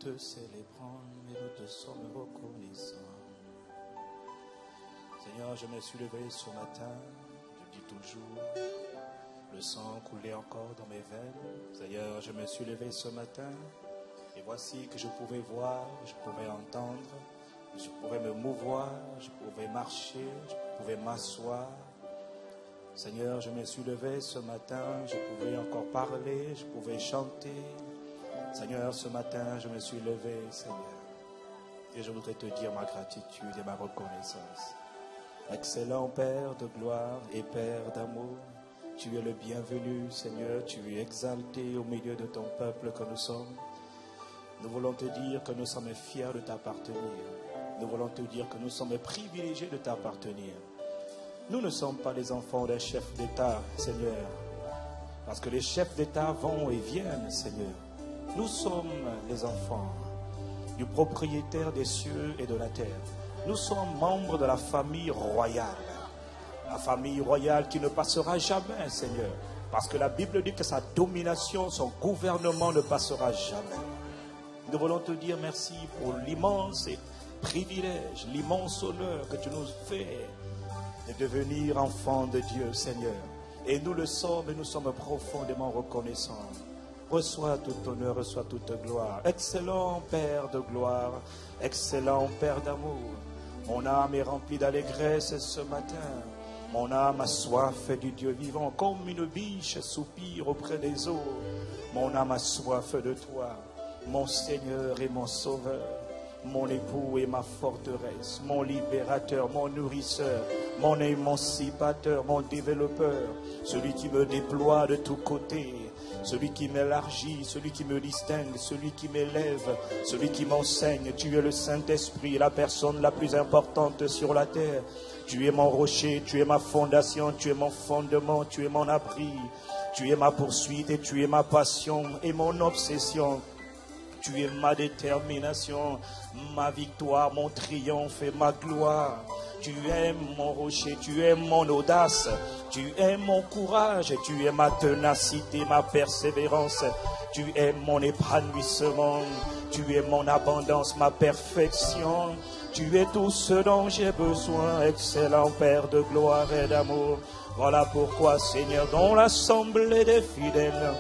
te célébrons et nous te sommes reconnaissants. Seigneur, je me suis levé ce matin, je dis toujours, le sang coulait encore dans mes veines. Seigneur, je me suis levé ce matin et voici que je pouvais voir, je pouvais entendre, je pouvais me mouvoir, je pouvais marcher, je pouvais m'asseoir. Seigneur, je me suis levé ce matin, je pouvais encore parler, je pouvais chanter. Seigneur, ce matin, je me suis levé, Seigneur, et je voudrais te dire ma gratitude et ma reconnaissance. Excellent Père de gloire et Père d'amour, tu es le bienvenu, Seigneur, tu es exalté au milieu de ton peuple que nous sommes. Nous voulons te dire que nous sommes fiers de t'appartenir. Nous voulons te dire que nous sommes privilégiés de t'appartenir. Nous ne sommes pas les enfants d'un chef d'État, Seigneur, parce que les chefs d'État vont et viennent, Seigneur. Nous sommes les enfants du propriétaire des cieux et de la terre. Nous sommes membres de la famille royale. La famille royale qui ne passera jamais, Seigneur, parce que la Bible dit que sa domination, son gouvernement ne passera jamais. Nous voulons te dire merci pour l'immense privilège, l'immense honneur que tu nous fais de devenir enfants de Dieu, Seigneur. Et nous le sommes et nous sommes profondément reconnaissants. Reçois tout honneur, reçois toute gloire. Excellent Père de gloire, excellent Père d'amour. Mon âme est remplie d'allégresse ce matin. Mon âme a soif du Dieu vivant, comme une biche soupire auprès des eaux. Mon âme a soif de toi, mon Seigneur et mon Sauveur. Mon époux et ma forteresse, mon libérateur, mon nourrisseur, mon émancipateur, mon développeur, celui qui me déploie de tous côtés, celui qui m'élargit, celui qui me distingue, celui qui m'élève, celui qui m'enseigne. Tu es le Saint-Esprit, la personne la plus importante sur la terre. Tu es mon rocher, tu es ma fondation, tu es mon fondement, tu es mon abri, tu es ma poursuite et tu es ma passion et mon obsession. Tu es ma détermination, ma victoire, mon triomphe et ma gloire. Tu es mon rocher, tu es mon audace, tu es mon courage, tu es ma ténacité, ma persévérance. Tu es mon épanouissement, tu es mon abondance, ma perfection. Tu es tout ce dont j'ai besoin, excellent Père de gloire et d'amour. Voilà pourquoi, Seigneur, dans l'assemblée des fidèles,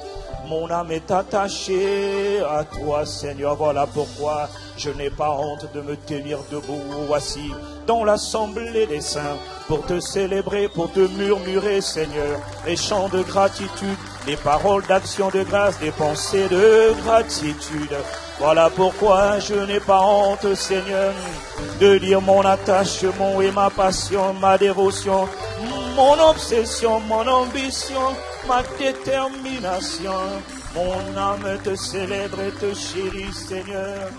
mon âme est attachée à toi, Seigneur. Voilà pourquoi je n'ai pas honte de me tenir debout ou assis dans l'assemblée des saints pour te célébrer, pour te murmurer, Seigneur, les chants de gratitude, les paroles d'action de grâce, des pensées de gratitude. Voilà pourquoi je n'ai pas honte, Seigneur, de dire mon attachement et ma passion, ma dévotion, mon obsession, mon ambition, ma détermination. Mon âme te célèbre et te chérit, Seigneur.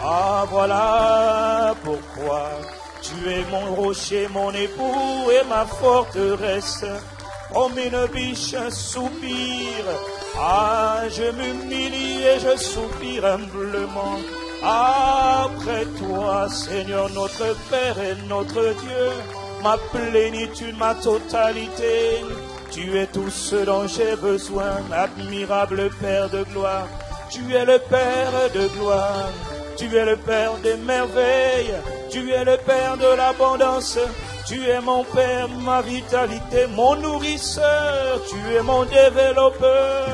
Ah, voilà pourquoi tu es mon rocher, mon époux et ma forteresse. Comme une biche soupire, ah, je m'humilie et je soupire humblement après toi, Seigneur, notre Père et notre Dieu. Ma plénitude, ma totalité, tu es tout ce dont j'ai besoin, admirable Père de gloire. Tu es le Père de gloire, tu es le Père des merveilles, tu es le Père de l'abondance, tu es mon Père, ma vitalité, mon nourrisseur, tu es mon développeur,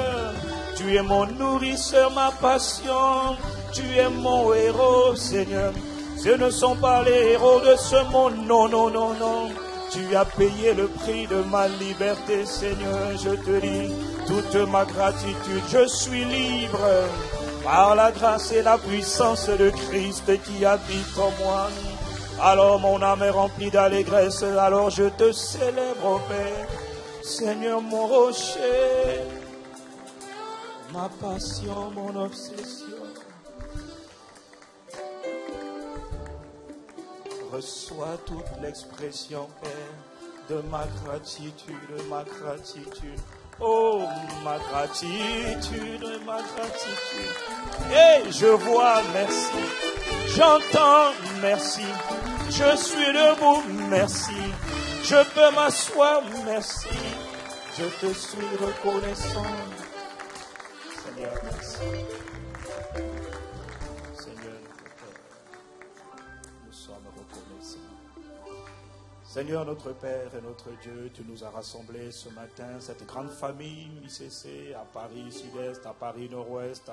tu es mon nourrisseur, ma passion, tu es mon héros, Seigneur. Ce ne sont pas les héros de ce monde, non, non, non, non. Tu as payé le prix de ma liberté, Seigneur. Je te dis toute ma gratitude. Je suis libre par la grâce et la puissance de Christ qui habite en moi. Alors mon âme est remplie d'allégresse. Alors je te célèbre, ô Père. Seigneur, mon rocher, ma passion, mon obsession. Reçois toute l'expression, Père, de ma gratitude, ma gratitude. Oh, ma gratitude, ma gratitude. Et je vois, merci. J'entends, merci. Je suis debout, merci. Je peux m'asseoir, merci. Je te suis reconnaissant. Seigneur, merci. Seigneur notre Père. Nous sommes reconnaissants. Seigneur notre Père et notre Dieu, tu nous as rassemblés ce matin, cette grande famille ICC à Paris Sud-Est, à Paris Nord-Ouest,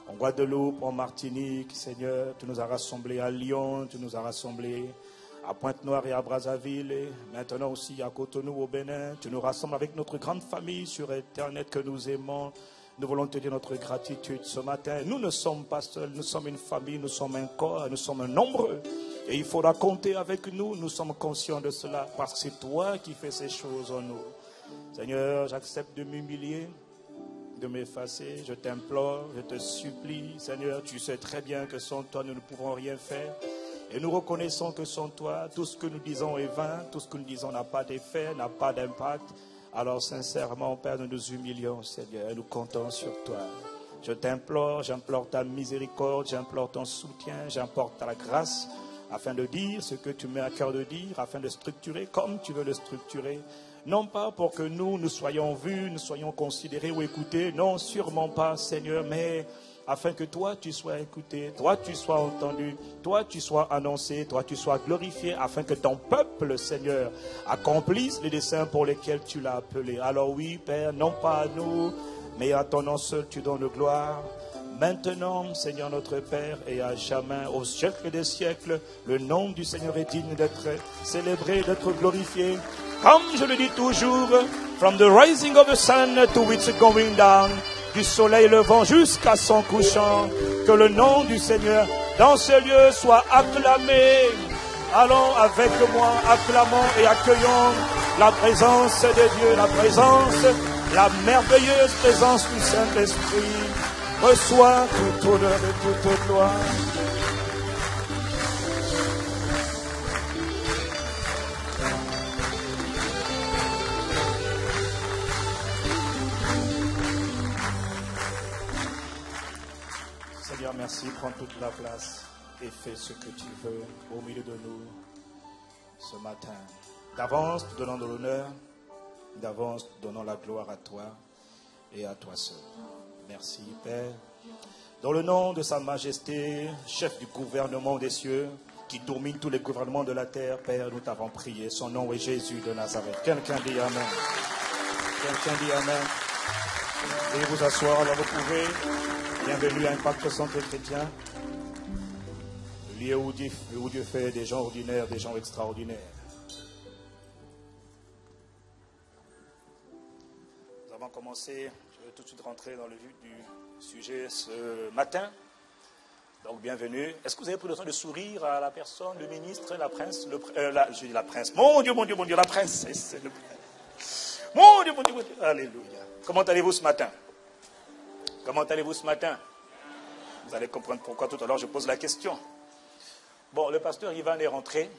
en Guadeloupe, en Martinique. Seigneur, tu nous as rassemblés à Lyon, tu nous as rassemblés à Pointe-Noire et à Brazzaville, et maintenant aussi à Cotonou au Bénin. Tu nous rassembles avec notre grande famille sur Internet que nous aimons. Nous voulons te dire notre gratitude ce matin. Nous ne sommes pas seuls, nous sommes une famille, nous sommes un corps, nous sommes nombreux. Et il faudra compter avec nous, nous sommes conscients de cela, parce que c'est toi qui fais ces choses en nous. Seigneur, j'accepte de m'humilier, de m'effacer, je t'implore, je te supplie. Seigneur, tu sais très bien que sans toi, nous ne pouvons rien faire. Et nous reconnaissons que sans toi, tout ce que nous disons est vain, tout ce que nous disons n'a pas d'effet, n'a pas d'impact. Alors sincèrement, Père, nous nous humilions, Seigneur, et nous comptons sur toi. Je t'implore, j'implore ta miséricorde, j'implore ton soutien, j'implore ta grâce, afin de dire ce que tu mets à cœur de dire, afin de structurer comme tu veux le structurer. Non pas pour que nous soyons vus, nous soyons considérés ou écoutés, non, sûrement pas, Seigneur, mais afin que toi, tu sois écouté, toi, tu sois entendu, toi, tu sois annoncé, toi, tu sois glorifié, afin que ton peuple, Seigneur, accomplisse les desseins pour lesquels tu l'as appelé. Alors oui, Père, non pas à nous, mais à ton nom seul, tu donnes gloire. Maintenant, Seigneur notre Père, et à jamais, au siècle des siècles, le nom du Seigneur est digne d'être célébré, d'être glorifié. Comme je le dis toujours, from the rising of the sun to its going down, du soleil levant jusqu'à son couchant, que le nom du Seigneur dans ce lieu soit acclamé. Allons avec moi, acclamons et accueillons la présence de Dieu, la présence, la merveilleuse présence du Saint-Esprit. Reçois toute honneur et toute gloire. Seigneur, merci, prends toute la place et fais ce que tu veux au milieu de nous ce matin. D'avance, te donnons de l'honneur, d'avance, donnons la gloire à toi et à toi seul. Merci, Père. Dans le nom de Sa Majesté, chef du gouvernement des cieux, qui domine tous les gouvernements de la terre, Père, nous t'avons prié. Son nom est Jésus de Nazareth. Quelqu'un dit Amen. Quelqu'un dit Amen. Veuillez vous asseoir, alors vous pouvez. Bienvenue à Impact Centre Chrétien, le lieu où Dieu fait des gens ordinaires, des gens extraordinaires. Nous avons commencé, je vais tout de suite rentrer dans le vif du sujet ce matin. Donc bienvenue. Est-ce que vous avez pris le temps de sourire à la personne, le ministre, la prince, je dis la prince. Mon Dieu, la princesse. Mon Dieu, alléluia. Comment allez-vous ce matin? Comment allez-vous ce matin? Vous allez comprendre pourquoi tout à l'heure je pose la question. Bon, le pasteur Ivan est rentré.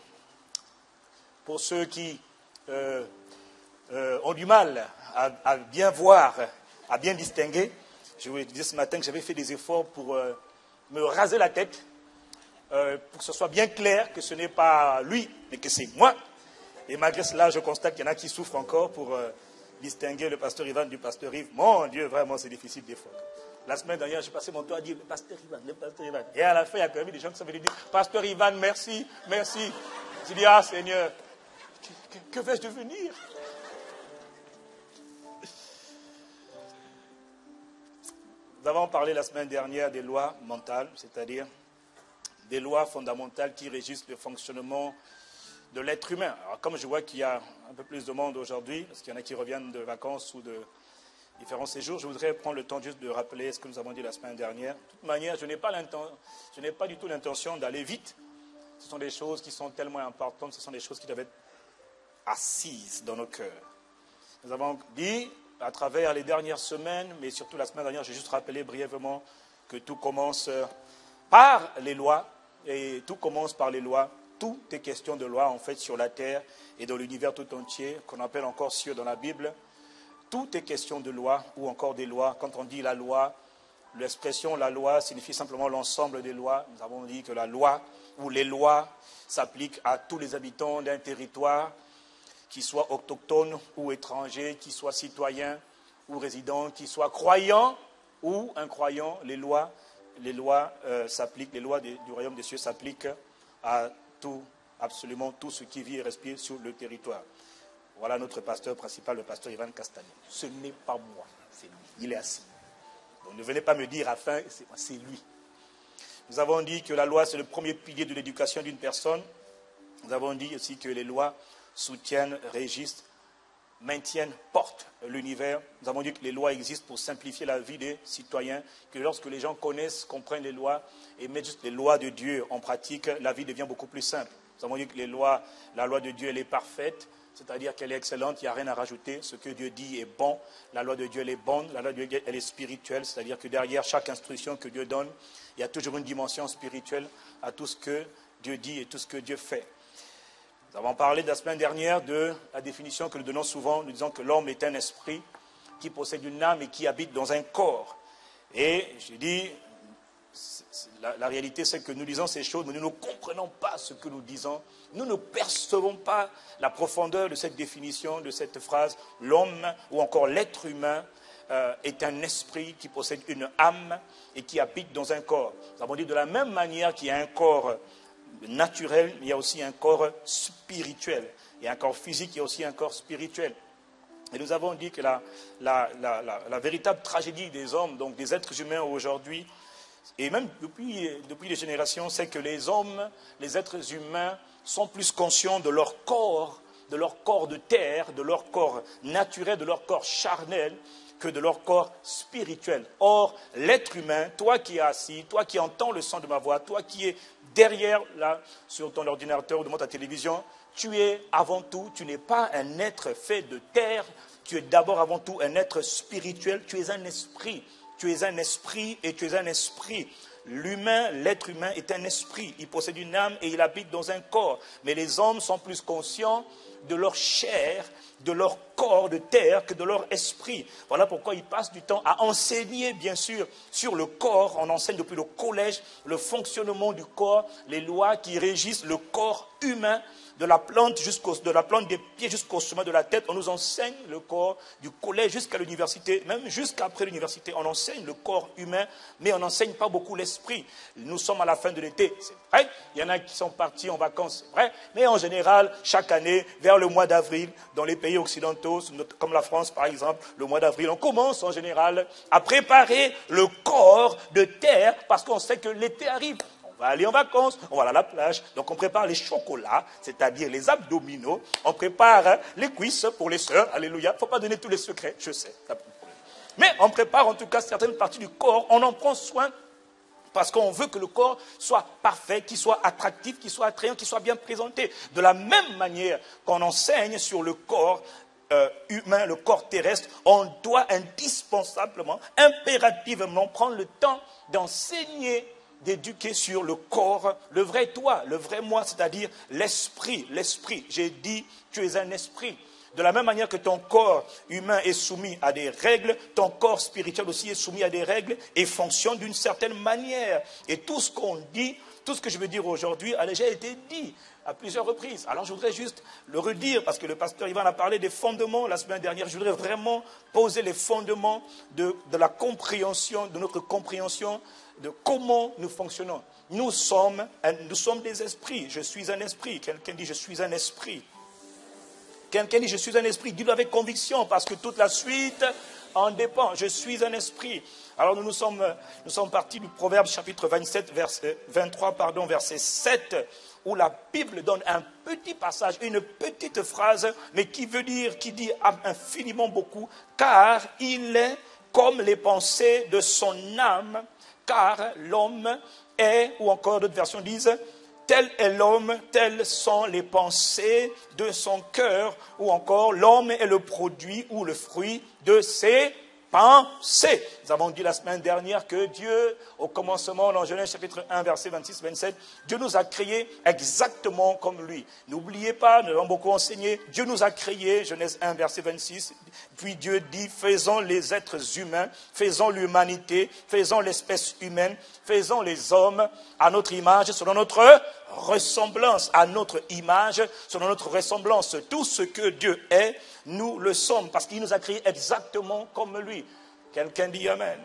Pour ceux qui ont du mal à bien voir, à bien distinguer, je vous disais ce matin que j'avais fait des efforts pour me raser la tête, pour que ce soit bien clair que ce n'est pas lui, mais que c'est moi. Et malgré cela, je constate qu'il y en a qui souffrent encore pour distinguer le pasteur Ivan du pasteur Yves. Mon Dieu, vraiment, c'est difficile des fois. La semaine dernière, j'ai passé mon temps à dire, le pasteur Ivan, le pasteur Ivan. Et à la fin, il y a quand même des gens qui sont venus dire, pasteur Ivan, merci, merci. J'ai dit, ah Seigneur, que vais-je devenir? Nous avons parlé la semaine dernière des lois mentales, c'est-à-dire des lois fondamentales qui régissent le fonctionnement de l'être humain. Alors, comme je vois qu'il y a un peu plus de monde aujourd'hui, parce qu'il y en a qui reviennent de vacances ou de différents séjours, je voudrais prendre le temps juste de rappeler ce que nous avons dit la semaine dernière. De toute manière, je n'ai pas du tout l'intention d'aller vite. Ce sont des choses qui sont tellement importantes, ce sont des choses qui doivent être assises dans nos cœurs. Nous avons dit, à travers les dernières semaines, mais surtout la semaine dernière, j'ai juste rappelé brièvement que tout commence par les lois, et tout commence par les lois. Tout est question de loi, en fait, sur la terre et dans l'univers tout entier, qu'on appelle encore cieux dans la Bible. Tout est question de loi, ou encore des lois. Quand on dit la loi, l'expression la loi signifie simplement l'ensemble des lois. Nous avons dit que la loi, ou les lois, s'appliquent à tous les habitants d'un territoire, qu'ils soient autochtones ou étrangers, qu'ils soient citoyens ou résidents, qu'ils soient croyants ou incroyants. Les lois les lois s'appliquent, les lois du royaume des cieux s'appliquent à tout, absolument tout ce qui vit et respire sur le territoire. Voilà notre pasteur principal, le pasteur Ivan Castagnet. Ce n'est pas moi, c'est lui. Il est assis. Donc ne venez pas me dire afin, c'est lui. Nous avons dit que la loi, c'est le premier pilier de l'éducation d'une personne. Nous avons dit aussi que les lois soutiennent, régissent, maintiennent, portent l'univers. Nous avons dit que les lois existent pour simplifier la vie des citoyens, que lorsque les gens connaissent, comprennent les lois et mettent juste les lois de Dieu en pratique, la vie devient beaucoup plus simple. Nous avons dit que la loi de Dieu, elle est parfaite, c'est-à-dire qu'elle est excellente, il n'y a rien à rajouter. Ce que Dieu dit est bon, la loi de Dieu, elle est bonne, la loi de Dieu, elle est spirituelle, c'est-à-dire que derrière chaque instruction que Dieu donne, il y a toujours une dimension spirituelle à tout ce que Dieu dit et tout ce que Dieu fait. Nous avons parlé la semaine dernière de la définition que nous donnons souvent, nous disons que l'homme est un esprit qui possède une âme et qui habite dans un corps. Et j'ai dit, la réalité c'est que nous disons ces choses, mais nous ne comprenons pas ce que nous disons. Nous ne percevons pas la profondeur de cette définition, de cette phrase. L'homme ou encore l'être humain est un esprit qui possède une âme et qui habite dans un corps. Nous avons dit de la même manière qu'il y a un corps naturel, mais il y a aussi un corps spirituel. Il y a un corps physique, il y a aussi un corps spirituel. Et nous avons dit que la véritable tragédie des hommes, donc des êtres humains aujourd'hui, et même depuis les générations, c'est que les hommes, les êtres humains, sont plus conscients de leur corps de terre, de leur corps naturel, de leur corps charnel, que de leur corps spirituel. Or, l'être humain, toi qui es assis, toi qui entends le son de ma voix, toi qui es derrière, là, sur ton ordinateur ou devant ta télévision, tu es avant tout, tu n'es pas un être fait de terre, tu es d'abord avant tout un être spirituel, tu es un esprit. Tu es un esprit et tu es un esprit. L'humain, l'être humain est un esprit. Il possède une âme et il habite dans un corps. Mais les hommes sont plus conscients de leur chair, de leur corps de terre que de leur esprit. Voilà pourquoi ils passent du temps à enseigner, bien sûr, sur le corps. On enseigne depuis le collège le fonctionnement du corps, les lois qui régissent le corps humain, de la plante des pieds jusqu'au sommet de la tête. On nous enseigne le corps du collège jusqu'à l'université, même jusqu'après l'université. On enseigne le corps humain, mais on n'enseigne pas beaucoup l'esprit. Nous sommes à la fin de l'été, c'est vrai. Il y en a qui sont partis en vacances, c'est vrai. Mais en général, chaque année, vers le mois d'avril, dans les pays occidentaux, comme la France par exemple, le mois d'avril, on commence en général à préparer le corps de terre parce qu'on sait que l'été arrive. On va aller en vacances, on va aller à la plage, donc on prépare les chocolats, c'est-à-dire les abdominaux, on prépare les cuisses pour les sœurs, alléluia, il ne faut pas donner tous les secrets, je sais. Mais on prépare en tout cas certaines parties du corps, on en prend soin parce qu'on veut que le corps soit parfait, qu'il soit attractif, qu'il soit attrayant, qu'il soit bien présenté. De la même manière qu'on enseigne sur le corps humain, le corps terrestre, on doit indispensablement, impérativement prendre le temps d'enseigner, d'éduquer sur le corps, le vrai toi, le vrai moi, c'est-à-dire l'esprit. J'ai dit, tu es un esprit. De la même manière que ton corps humain est soumis à des règles, ton corps spirituel aussi est soumis à des règles et fonctionne d'une certaine manière. Et tout ce qu'on dit, tout ce que je veux dire aujourd'hui a déjà été dit à plusieurs reprises. Alors je voudrais juste le redire parce que le pasteur Ivan a parlé des fondements la semaine dernière. Je voudrais vraiment poser les fondements de la compréhension, de notre compréhension de comment nous fonctionnons. Nous sommes des esprits. Je suis un esprit. Quelqu'un dit je suis un esprit. Quelqu'un dit je suis un esprit. Dis-le avec conviction parce que toute la suite en dépend. Je suis un esprit. Alors nous sommes partis du Proverbe chapitre 23, verset 7, où la Bible donne un petit passage, une petite phrase, mais qui dit infiniment beaucoup, car il est comme les pensées de son âme, car l'homme est, ou encore d'autres versions disent, tel est l'homme, telles sont les pensées de son cœur, ou encore l'homme est le produit ou le fruit de ses pensées. Nous avons dit la semaine dernière que Dieu, au commencement, dans Genèse chapitre 1, verset 26-27, Dieu nous a créés exactement comme lui. N'oubliez pas, nous avons beaucoup enseigné, Dieu nous a créés, Genèse 1, verset 26, puis Dieu dit, faisons les êtres humains, faisons l'humanité, faisons l'espèce humaine, faisons les hommes à notre image, selon notre ressemblance, à notre image, selon notre ressemblance. Tout ce que Dieu est, nous le sommes, parce qu'il nous a créés exactement comme lui. Quelqu'un dit Amen.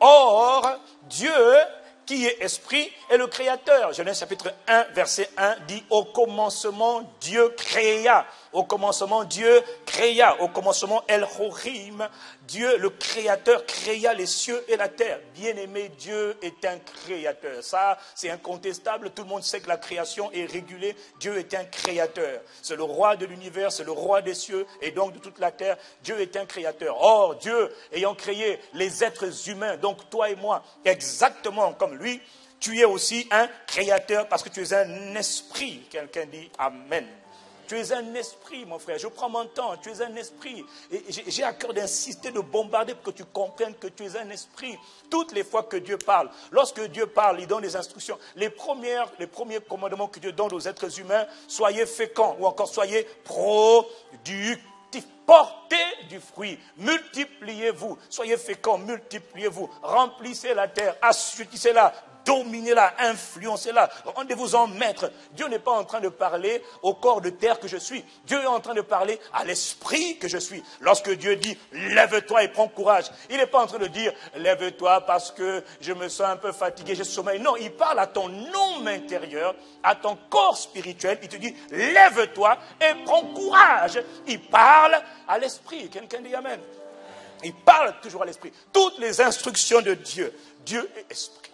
Or, Dieu qui est esprit est le créateur. Genèse chapitre 1, verset 1 dit, au commencement, Dieu créa. Au commencement, Dieu créa. Au commencement, Elohim, Dieu, le créateur, créa les cieux et la terre. Bien-aimé, Dieu est un créateur. Ça, c'est incontestable. Tout le monde sait que la création est régulée. Dieu est un créateur. C'est le roi de l'univers, c'est le roi des cieux et donc de toute la terre. Dieu est un créateur. Or, Dieu, ayant créé les êtres humains, donc toi et moi, exactement comme lui, tu es aussi un créateur parce que tu es un esprit. Quelqu'un dit Amen. Tu es un esprit, mon frère. Je prends mon temps. Tu es un esprit. Et j'ai à cœur d'insister, de bombarder pour que tu comprennes que tu es un esprit. Toutes les fois que Dieu parle, lorsque Dieu parle, il donne des instructions. Les premiers commandements que Dieu donne aux êtres humains, soyez féconds ou encore soyez productifs. Portez du fruit, multipliez-vous, soyez féconds, multipliez-vous, remplissez la terre, assujettissez-la, dominez-la, influencez-la, rendez-vous-en maître. Dieu n'est pas en train de parler au corps de terre que je suis. Dieu est en train de parler à l'esprit que je suis. Lorsque Dieu dit « lève-toi et prends courage », il n'est pas en train de dire « lève-toi parce que je me sens un peu fatigué, j'ai sommeil ». Non, il parle à ton homme intérieur, à ton corps spirituel. Il te dit « lève-toi et prends courage ». Il parle à l'esprit. Quelqu'un dit Amen. Il parle toujours à l'esprit. Toutes les instructions de Dieu, Dieu est esprit.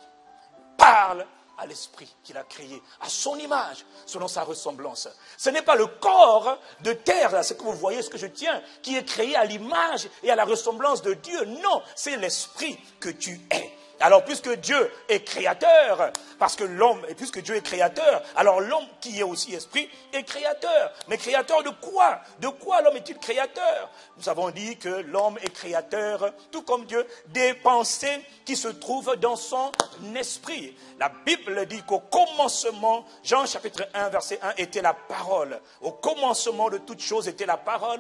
Parle à l'esprit qu'il a créé, à son image, selon sa ressemblance. Ce n'est pas le corps de terre, là, ce que vous voyez, ce que je tiens, qui est créé à l'image et à la ressemblance de Dieu. Non, c'est l'esprit que tu es. Alors, puisque Dieu est créateur, parce que l'homme, et puisque Dieu est créateur, alors l'homme qui est aussi esprit est créateur. Mais créateur de quoi? De quoi l'homme est-il créateur? Nous avons dit que l'homme est créateur, tout comme Dieu, des pensées qui se trouvent dans son esprit. La Bible dit qu'au commencement, Jean chapitre 1, verset 1, était la parole. Au commencement de toute chose était la parole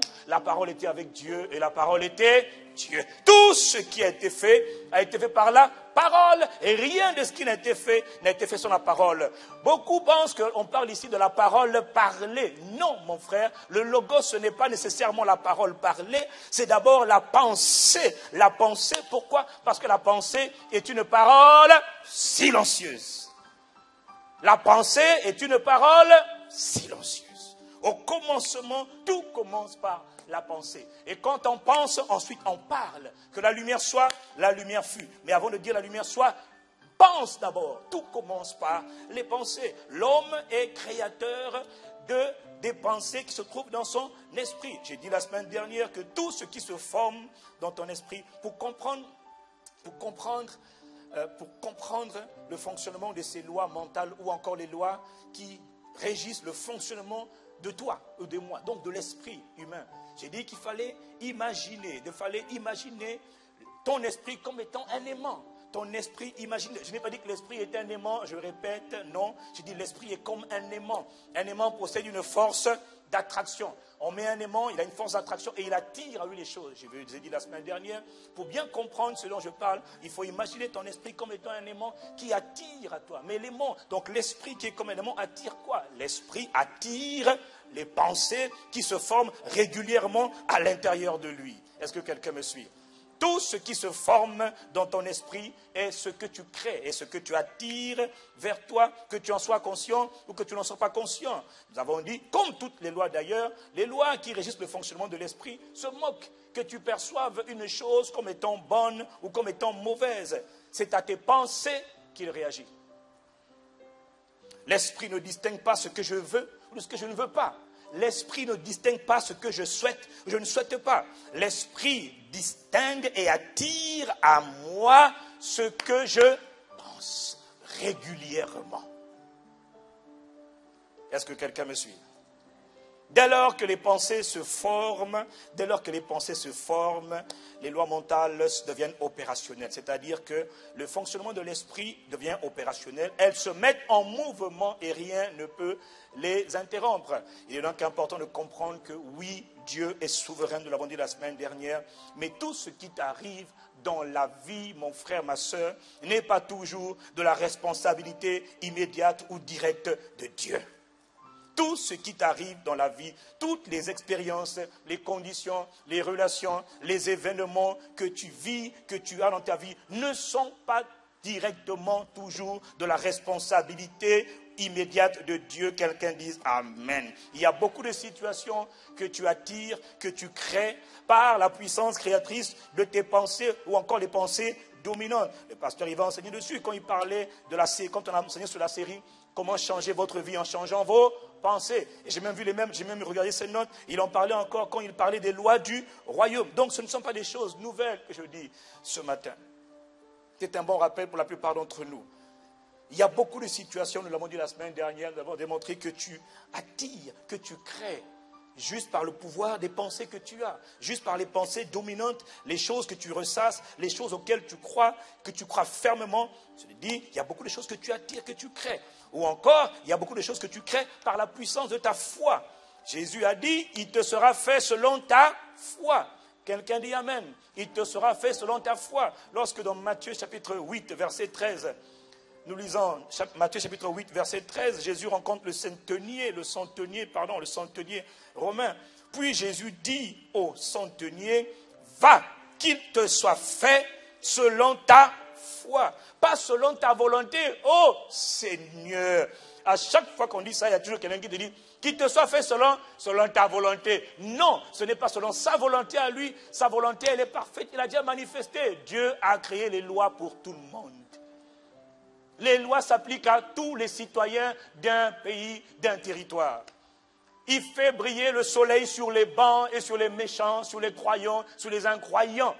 était avec Dieu et la parole était Dieu. Tout ce qui a été fait par la parole et rien de ce qui n'a été fait sans la parole. Beaucoup pensent qu'on parle ici de la parole parlée. Non, mon frère, le logos, ce n'est pas nécessairement la parole parlée, c'est d'abord la pensée. La pensée, pourquoi? Parce que la pensée est une parole silencieuse. La pensée est une parole silencieuse. Au commencement, tout commence par la pensée. Et quand on pense, ensuite on parle. Que la lumière soit, la lumière fut. Mais avant de dire la lumière soit, pense d'abord. Tout commence par les pensées. L'homme est créateur des pensées qui se trouvent dans son esprit. J'ai dit la semaine dernière que tout ce qui se forme dans ton esprit, pour comprendre le fonctionnement de ces lois mentales ou encore les lois qui régissent le fonctionnement de toi ou de moi, donc de l'esprit humain. J'ai dit qu'il fallait imaginer ton esprit comme étant un aimant. Ton esprit, imagine. Je n'ai pas dit que l'esprit est un aimant, je répète, non. J'ai dit l'esprit est comme un aimant. Un aimant possède une force d'attraction. On met un aimant, il a une force d'attraction et il attire à lui les choses. Je vous ai dit la semaine dernière, pour bien comprendre ce dont je parle, il faut imaginer ton esprit comme étant un aimant qui attire à toi. Mais l'aimant, donc l'esprit qui est comme un aimant attire quoi? L'esprit attire les pensées qui se forment régulièrement à l'intérieur de lui. Est-ce que quelqu'un me suit? Tout ce qui se forme dans ton esprit est ce que tu crées, est ce que tu attires vers toi, que tu en sois conscient ou que tu n'en sois pas conscient. Nous avons dit, comme toutes les lois d'ailleurs, les lois qui régissent le fonctionnement de l'esprit se moquent que tu perçoives une chose comme étant bonne ou comme étant mauvaise. C'est à tes pensées qu'il réagit. L'esprit ne distingue pas ce que je veux ou ce que je ne veux pas. L'esprit ne distingue pas ce que je souhaite ou je ne souhaite pas. L'esprit distingue et attire à moi ce que je pense régulièrement. Est-ce que quelqu'un me suit? Dès lors que les pensées se forment, les lois mentales deviennent opérationnelles. C'est-à-dire que le fonctionnement de l'esprit devient opérationnel. Elles se mettent en mouvement et rien ne peut les interrompre. Il est donc important de comprendre que oui, Dieu est souverain, nous l'avons dit la semaine dernière, mais tout ce qui t'arrive dans la vie, mon frère, ma soeur, n'est pas toujours de la responsabilité immédiate ou directe de Dieu. Tout ce qui t'arrive dans la vie, toutes les expériences, les conditions, les relations, les événements que tu vis, que tu as dans ta vie, ne sont pas directement toujours de la responsabilité immédiate de Dieu. Quelqu'un dise Amen. Il y a beaucoup de situations que tu attires, que tu crées par la puissance créatrice de tes pensées ou encore les pensées dominantes. Le pasteur, il va enseigner dessus quand il parlait de la série, quand on a enseigné sur la série Comment changer votre vie en changeant vos pensées. Et j'ai même regardé ses notes, il en parlait encore quand il parlait des lois du royaume. Donc ce ne sont pas des choses nouvelles que je dis ce matin. C'est un bon rappel pour la plupart d'entre nous. Il y a beaucoup de situations, nous l'avons dit la semaine dernière, nous avons démontré que tu attires, que tu crées, juste par le pouvoir des pensées que tu as, juste par les pensées dominantes, les choses que tu ressasses, les choses auxquelles tu crois, que tu crois fermement. Je te dis, il y a beaucoup de choses que tu attires, que tu crées. Ou encore, il y a beaucoup de choses que tu crées par la puissance de ta foi. Jésus a dit, il te sera fait selon ta foi. Quelqu'un dit Amen. Il te sera fait selon ta foi. Lorsque dans Matthieu chapitre 8, verset 13, nous lisons Matthieu chapitre 8, verset 13, Jésus rencontre le centenier romain. Puis Jésus dit au centenier, va, qu'il te soit fait selon ta foi, pas selon ta volonté, ô Seigneur. À chaque fois qu'on dit ça, il y a toujours quelqu'un qui te dit, qu'il te soit fait selon ta volonté. Non, ce n'est pas selon sa volonté à lui. Sa volonté, elle est parfaite. Il a déjà manifesté. Dieu a créé les lois pour tout le monde. Les lois s'appliquent à tous les citoyens d'un pays, d'un territoire. Il fait briller le soleil sur les bons et sur les méchants, sur les croyants, sur les incroyants.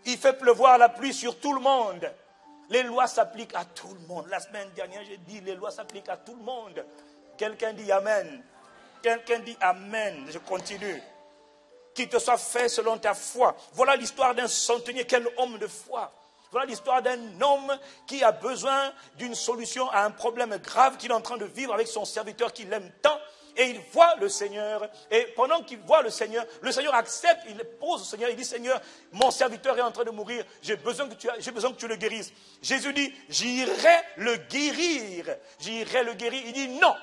Il fait pleuvoir la pluie sur tout le monde. Les lois s'appliquent à tout le monde. La semaine dernière, j'ai dit, les lois s'appliquent à tout le monde. Quelqu'un dit Amen. Quelqu'un dit Amen. Je continue. Qu'il te soit fait selon ta foi. Voilà l'histoire d'un centenier. Quel homme de foi. Voilà l'histoire d'un homme qui a besoin d'une solution à un problème grave qu'il est en train de vivre avec son serviteur qu'il aime tant. Et il voit le Seigneur. Et pendant qu'il voit le Seigneur accepte, il pose au Seigneur, il dit, Seigneur, mon serviteur est en train de mourir, j'ai besoin que tu le guérisses. Jésus dit, j'irai le guérir. J'irai le guérir. Il dit, non,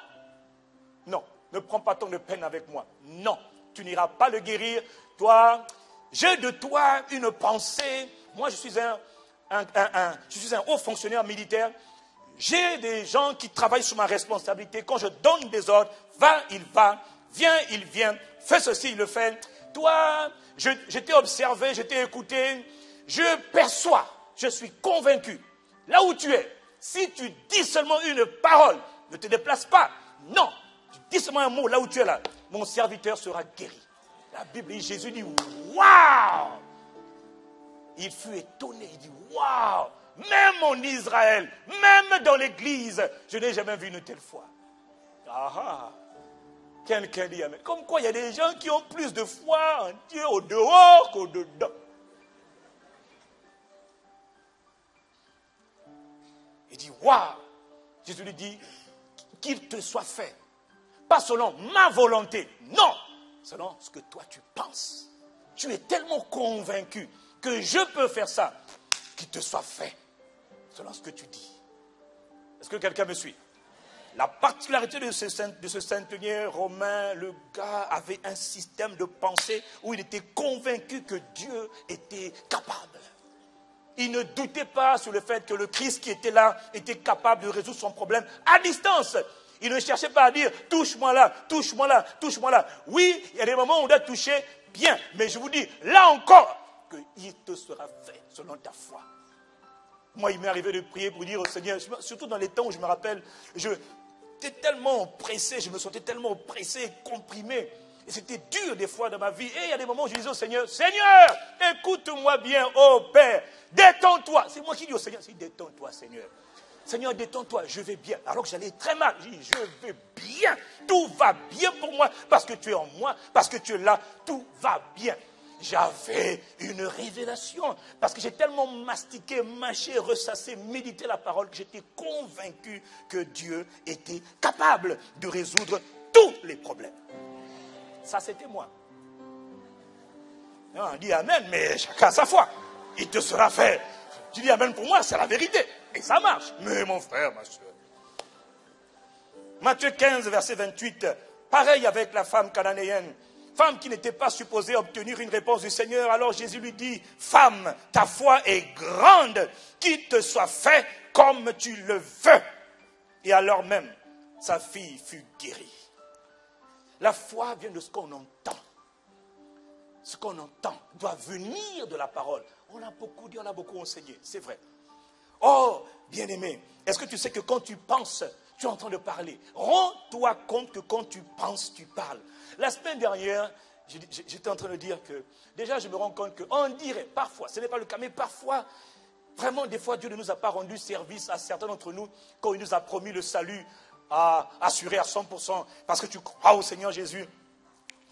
ne prends pas tant de peine avec moi. Non, tu n'iras pas le guérir. Toi, j'ai de toi une pensée. Moi, je suis un haut fonctionnaire militaire. J'ai des gens qui travaillent sous ma responsabilité. Quand je donne des ordres, va, il va, viens, il vient, fais ceci, il le fait. Toi, je t'ai observé, je t'ai écouté, je perçois, je suis convaincu. Là où tu es, si tu dis seulement une parole, ne te déplace pas. Non, tu dis seulement un mot là où tu es là, mon serviteur sera guéri. La Bible dit, Jésus dit, waouh! Il fut étonné, il dit, waouh! Même en Israël, même dans l'église, je n'ai jamais vu une telle foi. Ah, quelqu'un dit Amen. Comme quoi, il y a des gens qui ont plus de foi en Dieu au dehors qu'au dedans. Il dit, waouh! Jésus lui dit, qu'il te soit fait. Pas selon ma volonté, non, selon ce que toi tu penses. Tu es tellement convaincu que je peux faire ça, qu'il te soit fait. Selon ce que tu dis. Est-ce que quelqu'un me suit? La particularité de ce centenier romain, le gars avait un système de pensée où il était convaincu que Dieu était capable. Il ne doutait pas sur le fait que le Christ qui était là était capable de résoudre son problème à distance. Il ne cherchait pas à dire « touche-moi là, touche-moi là, touche-moi là ». Oui, il y a des moments où on doit toucher bien. Mais je vous dis, là encore, qu'il te sera fait selon ta foi. Moi, il m'est arrivé de prier pour dire au Seigneur, surtout dans les temps où je me rappelle, j'étais tellement oppressé, je me sentais tellement oppressé, comprimé. Et c'était dur des fois dans ma vie. Et il y a des moments où je disais au Seigneur, Seigneur, écoute-moi bien, oh Père, détends-toi. C'est moi qui dis au Seigneur, détends-toi, Seigneur. Seigneur, détends-toi, je vais bien. Alors que j'allais très mal, je dis, je vais bien, tout va bien pour moi, parce que tu es en moi, parce que tu es là, tout va bien. J'avais une révélation, parce que j'ai tellement mastiqué, mâché, ressassé, médité la parole, que j'étais convaincu que Dieu était capable de résoudre tous les problèmes. Ça, c'était moi. Non, on dit Amen, mais chacun a sa foi. Il te sera fait. Tu dis Amen pour moi, c'est la vérité. Et ça marche. Mais mon frère, ma soeur. Matthieu 15, verset 28. Pareil avec la femme cananéenne. Femme qui n'était pas supposée obtenir une réponse du Seigneur. Alors Jésus lui dit, femme, ta foi est grande, qu'il te soit fait comme tu le veux. Et alors même, sa fille fut guérie. La foi vient de ce qu'on entend. Ce qu'on entend doit venir de la parole. On a beaucoup dit, on a beaucoup enseigné, c'est vrai. Oh, bien-aimé, est-ce que tu sais que quand tu penses, tu es en train de parler? Rends-toi compte que quand tu penses, tu parles. La semaine dernière, j'étais en train de dire que, déjà je me rends compte qu'on dirait parfois, ce n'est pas le cas, mais parfois, vraiment des fois Dieu ne nous a pas rendu service à certains d'entre nous quand il nous a promis le salut à assurer à 100%, parce que tu crois au Seigneur Jésus,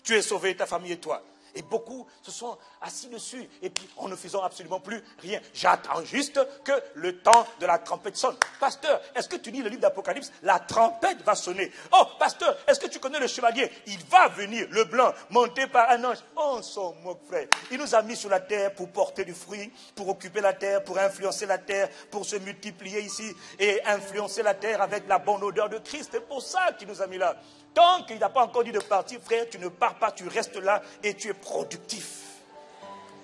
tu es sauvé, ta famille et toi. Et beaucoup se sont assis dessus, et puis en ne faisant absolument plus rien. J'attends juste que le temps de la trompette sonne. Pasteur, est-ce que tu lis le livre d'Apocalypse? La trompette va sonner. Oh, pasteur, est-ce que tu connais le chevalier? Il va venir, le blanc, monté par un ange. On s'en moque, frère. Il nous a mis sur la terre pour porter du fruit, pour occuper la terre, pour influencer la terre, pour se multiplier ici, et influencer la terre avec la bonne odeur de Christ. C'est pour ça qu'il nous a mis là. Tant qu'il n'a pas encore dit de partir, frère, tu ne pars pas, tu restes là et tu es productif.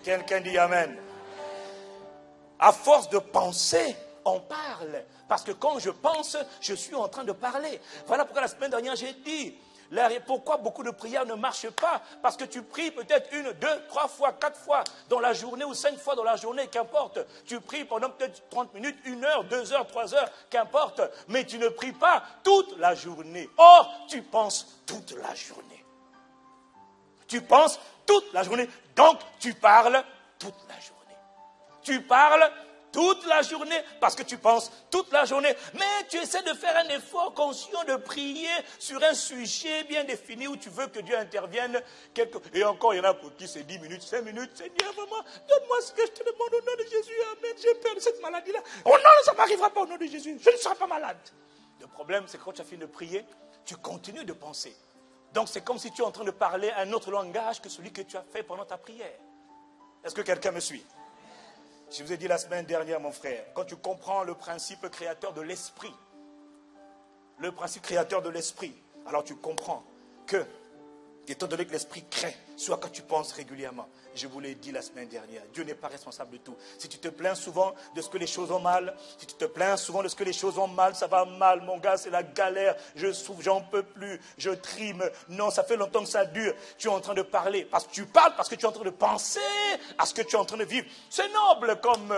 Quelqu'un dit Amen. À force de penser, on parle. Parce que quand je pense, je suis en train de parler. Voilà pourquoi la semaine dernière, j'ai dit, pourquoi beaucoup de prières ne marchent pas? Parce que tu pries peut-être 1, 2, 3 fois, 4 fois dans la journée ou 5 fois dans la journée, qu'importe. Tu pries pendant peut-être 30 minutes, 1 heure, 2 heures, 3 heures, qu'importe. Mais tu ne pries pas toute la journée. Or, tu penses toute la journée. Tu penses toute la journée. Donc, tu parles toute la journée. Tu parles toute la journée parce que tu penses toute la journée. Mais tu essaies de faire un effort conscient de prier sur un sujet bien défini où tu veux que Dieu intervienne. Et encore, il y en a pour qui c'est 10 minutes, 5 minutes. Seigneur, vraiment, donne-moi ce que je te demande au nom de Jésus. Amen. J'ai peur de cette maladie-là. Oh non, ça ne m'arrivera pas au nom de Jésus. Je ne serai pas malade. Le problème, c'est que quand tu as fini de prier, tu continues de penser. Donc, c'est comme si tu es en train de parler un autre langage que celui que tu as fait pendant ta prière. Est-ce que quelqu'un me suit? Je vous ai dit la semaine dernière, mon frère, quand tu comprends le principe créateur de l'esprit, alors tu comprends que, étant donné que l'esprit crée, soit quand tu penses régulièrement, je vous l'ai dit la semaine dernière, Dieu n'est pas responsable de tout. Si tu te plains souvent de ce que les choses ont mal, ça va mal, mon gars, c'est la galère, je souffre, j'en peux plus, je trime, non, ça fait longtemps que ça dure. Tu es en train de parler, parce que tu parles, parce que tu es en train de penser à ce que tu es en train de vivre. C'est noble comme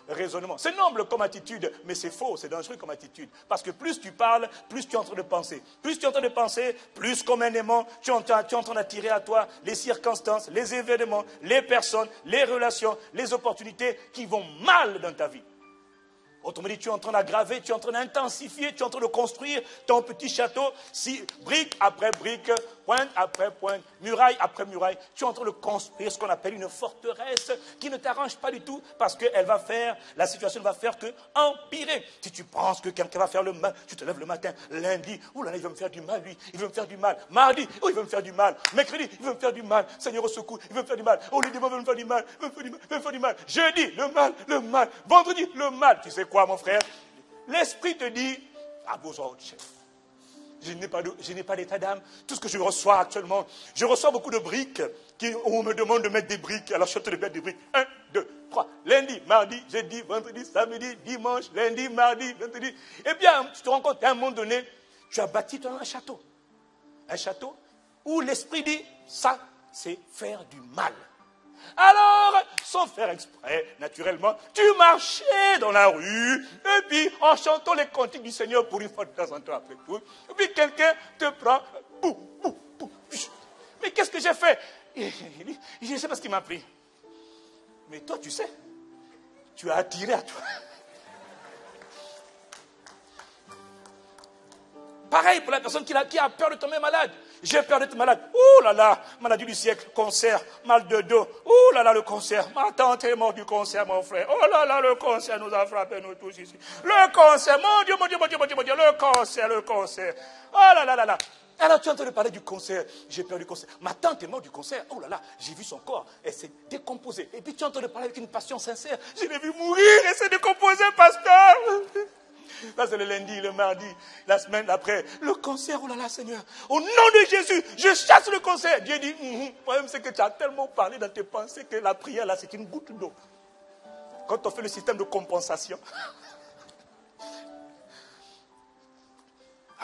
raisonnement. C'est noble comme attitude, mais c'est faux, c'est dangereux comme attitude. Parce que plus tu parles, plus tu es en train de penser. Plus tu es en train de penser, plus comme un aimant, tu es en train d'attirer à toi les circonstances, les événements, les personnes, les relations, les opportunités qui vont mal dans ta vie. Autrement dit, tu es en train d'aggraver, tu es en train d'intensifier, tu es en train de construire ton petit château, brique après brique, pointe après pointe, muraille après muraille. Tu es en train de construire ce qu'on appelle une forteresse qui ne t'arrange pas du tout parce que la situation va faire que empirer. Si tu penses que quelqu'un va faire le mal, tu te lèves le matin, lundi, oh là là, il va me faire du mal, lui, il veut me faire du mal. Mardi, oh, il veut me faire du mal. Mercredi, il veut me faire du mal. Seigneur, au secours, il veut me faire du mal. Oh, le dimanche, il veut me faire du mal, il veut me faire du mal. Jeudi, le mal. Vendredi, le mal. Tu sais quoi, mon frère? L'esprit te dit, ah, vous autres, chef. Je n'ai pas d'état d'âme. Tout ce que je reçois actuellement, je reçois beaucoup de briques. On me demande de mettre des briques. Alors je suis en train de mettre des briques. 1, 2, 3. Lundi, mardi, jeudi, vendredi, samedi, dimanche, lundi, mardi, vendredi. Eh bien, tu te rends compte, à un moment donné, tu as bâti un château. Un château où l'esprit dit, ça, c'est faire du mal. Alors, sans faire exprès, naturellement, tu marchais dans la rue, et puis en chantant les cantiques du Seigneur pour une fois de temps en temps après tout, et puis quelqu'un te prend, mais qu'est-ce que j'ai fait? Je ne sais pas ce qui m'a pris. Mais toi, tu sais, tu as attiré à toi. Pareil pour la personne qui a peur de tomber malade. J'ai peur d'être malade. Ouh là là, maladie du siècle, cancer, mal de dos. Ouh là là, le cancer. Ma tante est morte du cancer, mon frère. Oh là là, le cancer nous a frappé, nous tous ici. Le cancer, mon Dieu, le cancer. Oh là là là là. Alors tu es en train de parler du cancer. J'ai peur du cancer. Ma tante est morte du cancer. Oh là là, j'ai vu son corps. Elle s'est décomposée. Et puis tu es en train de parler avec une passion sincère. Je l'ai vu mourir et s'est décomposée, pasteur. Ça, c'est le lundi, le mardi, la semaine d'après. Le cancer, oh là là, Seigneur. Au nom de Jésus, je chasse le cancer. Dieu dit, le problème, c'est que tu as tellement parlé dans tes pensées que la prière, là, c'est une goutte d'eau. Quand on fait le système de compensation.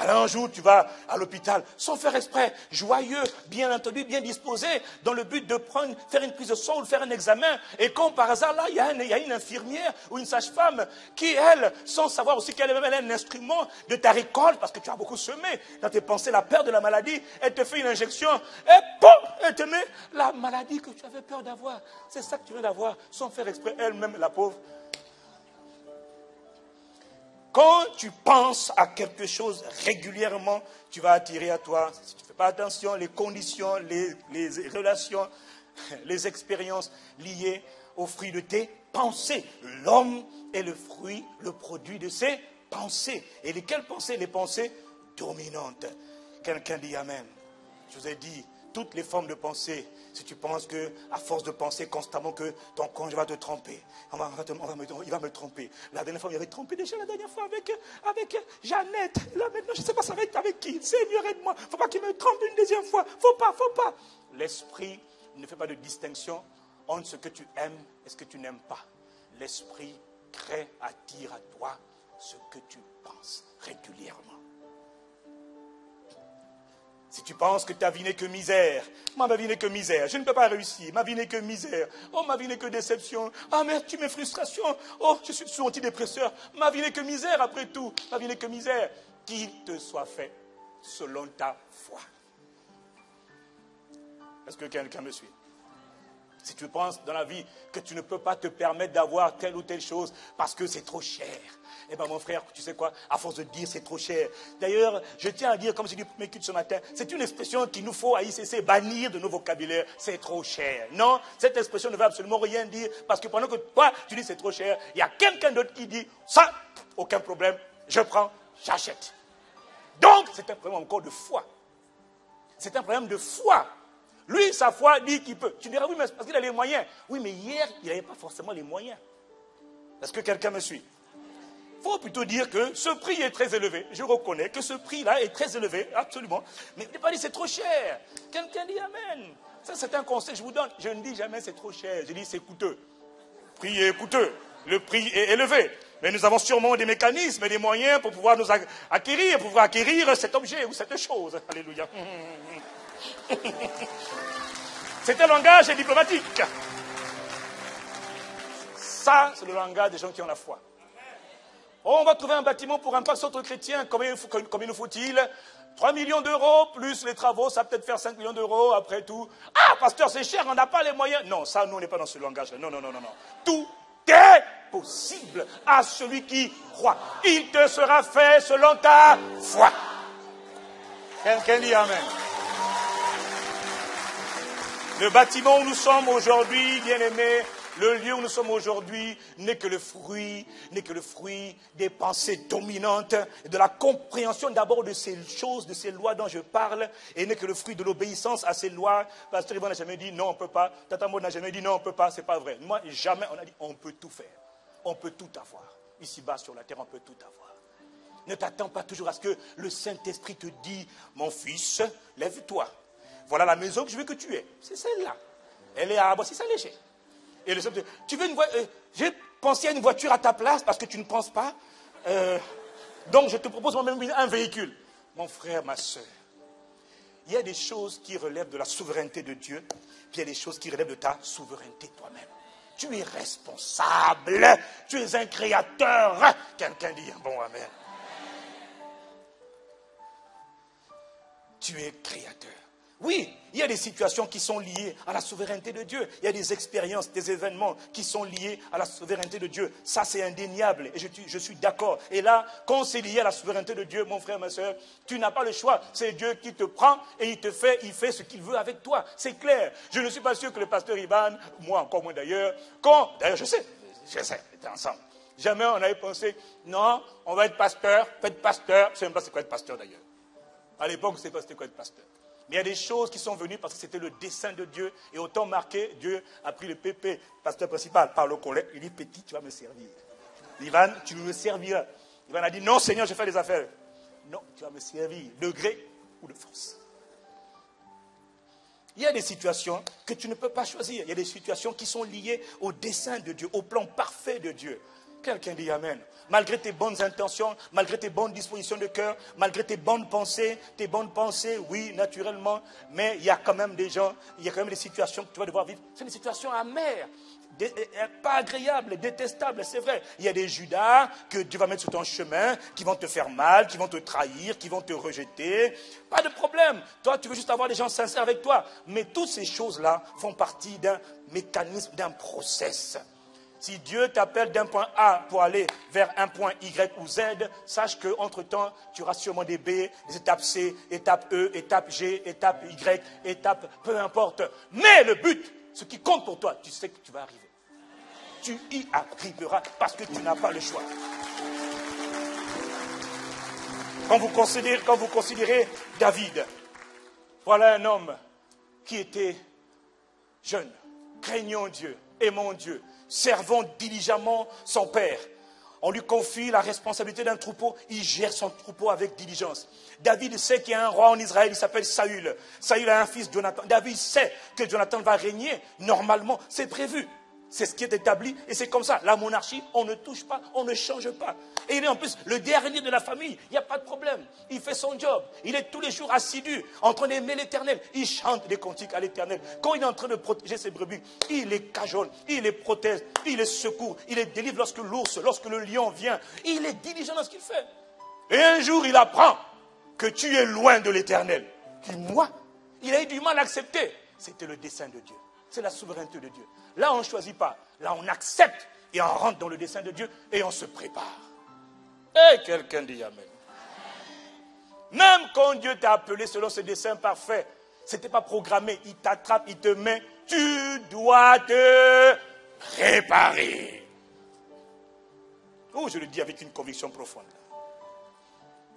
Alors un jour, tu vas à l'hôpital, sans faire exprès, joyeux, bien entendu, bien disposé, dans le but de faire une prise de sang ou de faire un examen. Et quand par hasard, là, il y a une infirmière ou une sage-femme qui, elle, sans savoir aussi qu'elle a un instrument de ta récolte, parce que tu as beaucoup semé dans tes pensées la peur de la maladie, elle te fait une injection, et pouf, elle te met la maladie que tu avais peur d'avoir. C'est ça que tu viens d'avoir, sans faire exprès, elle-même, la pauvre. Quand tu penses à quelque chose régulièrement, tu vas attirer à toi, si tu ne fais pas attention, les conditions, les relations, les expériences liées aux fruits de tes pensées. L'homme est le fruit, le produit de ses pensées. Et lesquelles pensées? Les pensées dominantes. Quelqu'un dit Amen. Je vous ai dit, toutes les formes de pensée. Si tu penses que, à force de penser constamment que ton conjoint va te tromper, il va me tromper. La dernière fois, il avait trompé déjà la dernière fois avec Jeannette. Là maintenant, je ne sais pas ça va être avec qui. Seigneur, aide-moi. Il ne faut pas qu'il me trompe une deuxième fois. Faut pas. L'esprit ne fait pas de distinction entre ce que tu aimes et ce que tu n'aimes pas. L'esprit attire à toi ce que tu penses régulièrement. Si tu penses que ta vie n'est que misère, ma vie n'est que misère, je ne peux pas réussir, ma vie n'est que misère, oh ma vie n'est que déception, ah mais tu mets frustration, oh je suis sous antidépresseur, ma vie n'est que misère après tout, ma vie n'est que misère, qu'il te soit fait selon ta foi. Est-ce que quelqu'un me suit? Si tu penses dans la vie que tu ne peux pas te permettre d'avoir telle ou telle chose parce que c'est trop cher, eh bien mon frère, tu sais quoi, à force de dire c'est trop cher. D'ailleurs, je tiens à dire, comme j'ai dit au premier culte ce matin, c'est une expression qu'il nous faut à ICC bannir de nos vocabulaires, c'est trop cher. Non, cette expression ne veut absolument rien dire parce que pendant que toi tu dis c'est trop cher, il y a quelqu'un d'autre qui dit ça, aucun problème, je prends, j'achète. Donc c'est un problème encore de foi. C'est un problème de foi. Lui, sa foi dit qu'il peut. Tu diras, oui, mais parce qu'il a les moyens. Oui, mais hier, il n'avait pas forcément les moyens. Est-ce que quelqu'un me suit? Il faut plutôt dire que ce prix est très élevé. Je reconnais que ce prix-là est très élevé, absolument. Mais il n'est pas dit c'est trop cher. Quelqu'un dit Amen. Ça, c'est un conseil que je vous donne. Je ne dis jamais c'est trop cher. Je dis c'est coûteux. Le prix est coûteux. Le prix est élevé. Mais nous avons sûrement des mécanismes et des moyens pour pouvoir nous acquérir cet objet ou cette chose. Alléluia. C'est un langage diplomatique. Ça, c'est le langage des gens qui ont la foi. Oh, on va trouver un bâtiment pour un pasteur chrétien. Combien nous faut-il? 3 millions d'euros, plus les travaux, ça va peut-être faire 5 millions d'euros après tout. Ah, pasteur, c'est cher, on n'a pas les moyens. Non, ça, nous, on n'est pas dans ce langage-là. Non. Tout est possible à celui qui croit. Il te sera fait selon ta foi. Quelqu'un dit Amen. Le bâtiment où nous sommes aujourd'hui, bien-aimés, le lieu où nous sommes aujourd'hui n'est que le fruit des pensées dominantes, de la compréhension d'abord de ces choses, de ces lois dont je parle, et n'est que le fruit de l'obéissance à ces lois. Pasteur Yvan n'a jamais dit non, on ne peut pas. Tata Maud n'a jamais dit non, on ne peut pas, c'est pas vrai. Moi, jamais on a dit on peut tout faire. On peut tout avoir. Ici-bas sur la terre, on peut tout avoir. Ne t'attends pas toujours à ce que le Saint-Esprit te dise, mon fils, lève-toi. Voilà la maison que je veux que tu aies. C'est celle-là. Elle est à Boissy-Saint-Léger. Et le Seigneur, tu veux une voiture? J'ai pensé à une voiture à ta place parce que tu ne penses pas. Donc je te propose moi-même un véhicule. Mon frère, ma soeur, il y a des choses qui relèvent de la souveraineté de Dieu, puis il y a des choses qui relèvent de ta souveraineté toi-même. Tu es responsable. Tu es un créateur. Quelqu'un dit un bon amen. Tu es créateur. Oui, il y a des situations qui sont liées à la souveraineté de Dieu. Il y a des expériences, des événements qui sont liés à la souveraineté de Dieu. Ça, c'est indéniable et je suis d'accord. Et là, quand c'est lié à la souveraineté de Dieu, mon frère, ma soeur, tu n'as pas le choix. C'est Dieu qui te prend et il fait ce qu'il veut avec toi. C'est clair. Je ne suis pas sûr que le pasteur Ivan, moi encore moins d'ailleurs, d'ailleurs je sais, on était ensemble. Jamais on avait pensé, non, on va être pasteur, faites pasteur. Je ne sais même pas c'est quoi être pasteur d'ailleurs. À l'époque, je ne sais pas c'était quoi être pasteur. Mais il y a des choses qui sont venues parce que c'était le dessein de Dieu. Et autant marqué, Dieu a pris le pépé, pasteur principal, par le collègue. Il dit, petit, tu vas me servir. Ivan, tu me serviras. Il va dire, non Seigneur, je fais des affaires. Non, tu vas me servir de gré ou de force. Il y a des situations que tu ne peux pas choisir. Il y a des situations qui sont liées au dessein de Dieu, au plan parfait de Dieu. Quelqu'un dit Amen. Malgré tes bonnes intentions, malgré tes bonnes dispositions de cœur, malgré tes bonnes pensées, oui, naturellement, mais il y a quand même des gens, il y a quand même des situations que tu vas devoir vivre. C'est des situations amères, pas agréables, détestables, c'est vrai. Il y a des Judas que tu vas mettre sur ton chemin, qui vont te faire mal, qui vont te trahir, qui vont te rejeter. Pas de problème. Toi, tu veux juste avoir des gens sincères avec toi. Mais toutes ces choses-là font partie d'un mécanisme, d'un process. Si Dieu t'appelle d'un point A pour aller vers un point Y ou Z, sache qu'entre-temps, tu auras sûrement des B, des étapes C, étape E, étape G, étape Y, étape, peu importe. Mais le but, ce qui compte pour toi, tu sais que tu vas arriver. Tu y arriveras parce que tu n'as pas le choix. Quand vous considérez David, voilà un homme qui était jeune, craignant Dieu, aimant Dieu, servant diligemment son père. On lui confie la responsabilité d'un troupeau, il gère son troupeau avec diligence. David sait qu'il y a un roi en Israël, il s'appelle Saül. Saül a un fils, Jonathan. David sait que Jonathan va régner, normalement, c'est prévu. C'est ce qui est établi et c'est comme ça. La monarchie, on ne touche pas, on ne change pas. Et il est en plus le dernier de la famille, il n'y a pas de problème. Il fait son job, il est tous les jours assidu, en train d'aimer l'Éternel. Il chante des cantiques à l'Éternel. Quand il est en train de protéger ses brebis, il les cajole, il les protège, il les secourt, il les délivre lorsque le lion vient. Il est diligent dans ce qu'il fait. Et un jour, il apprend que tu es loin de l'Éternel. Moi, il a eu du mal à accepter. C'était le dessein de Dieu. C'est la souveraineté de Dieu. Là, on ne choisit pas. Là, on accepte et on rentre dans le dessein de Dieu et on se prépare. Et quelqu'un dit Amen. Même quand Dieu t'a appelé selon ce dessein parfait, ce n'était pas programmé. Il t'attrape, il te met. Tu dois te préparer. Oh, je le dis avec une conviction profonde.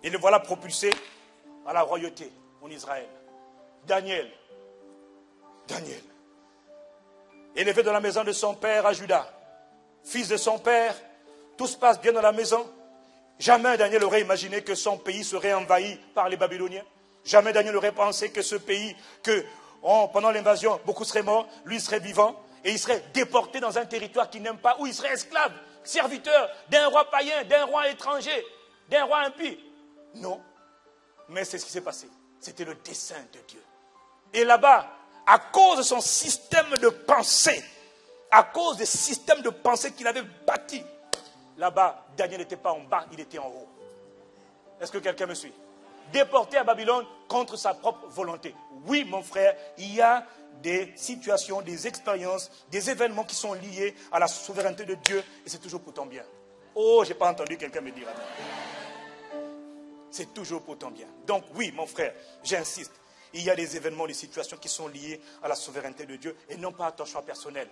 Et le voilà propulsé à la royauté en Israël. Daniel. Élevé dans la maison de son père à Juda, fils de son père, tout se passe bien dans la maison. Jamais Daniel aurait imaginé que son pays serait envahi par les Babyloniens. Jamais Daniel aurait pensé que ce pays, pendant l'invasion, beaucoup seraient morts, lui serait vivant, et il serait déporté dans un territoire qu'il n'aime pas, où il serait esclave, serviteur d'un roi païen, d'un roi étranger, d'un roi impie. Non, mais c'est ce qui s'est passé. C'était le dessein de Dieu. Et là-bas, à cause de son système de pensée, à cause des systèmes de pensée qu'il avait bâtis, là-bas, Daniel n'était pas en bas, il était en haut. Est-ce que quelqu'un me suit? Déporté à Babylone contre sa propre volonté. Oui, mon frère, il y a des situations, des expériences, des événements qui sont liés à la souveraineté de Dieu, et c'est toujours pour ton bien. Oh, je n'ai pas entendu quelqu'un me dire. C'est toujours pour ton bien. Donc oui, mon frère, j'insiste. Il y a des événements, des situations qui sont liées à la souveraineté de Dieu et non pas à ton choix personnel.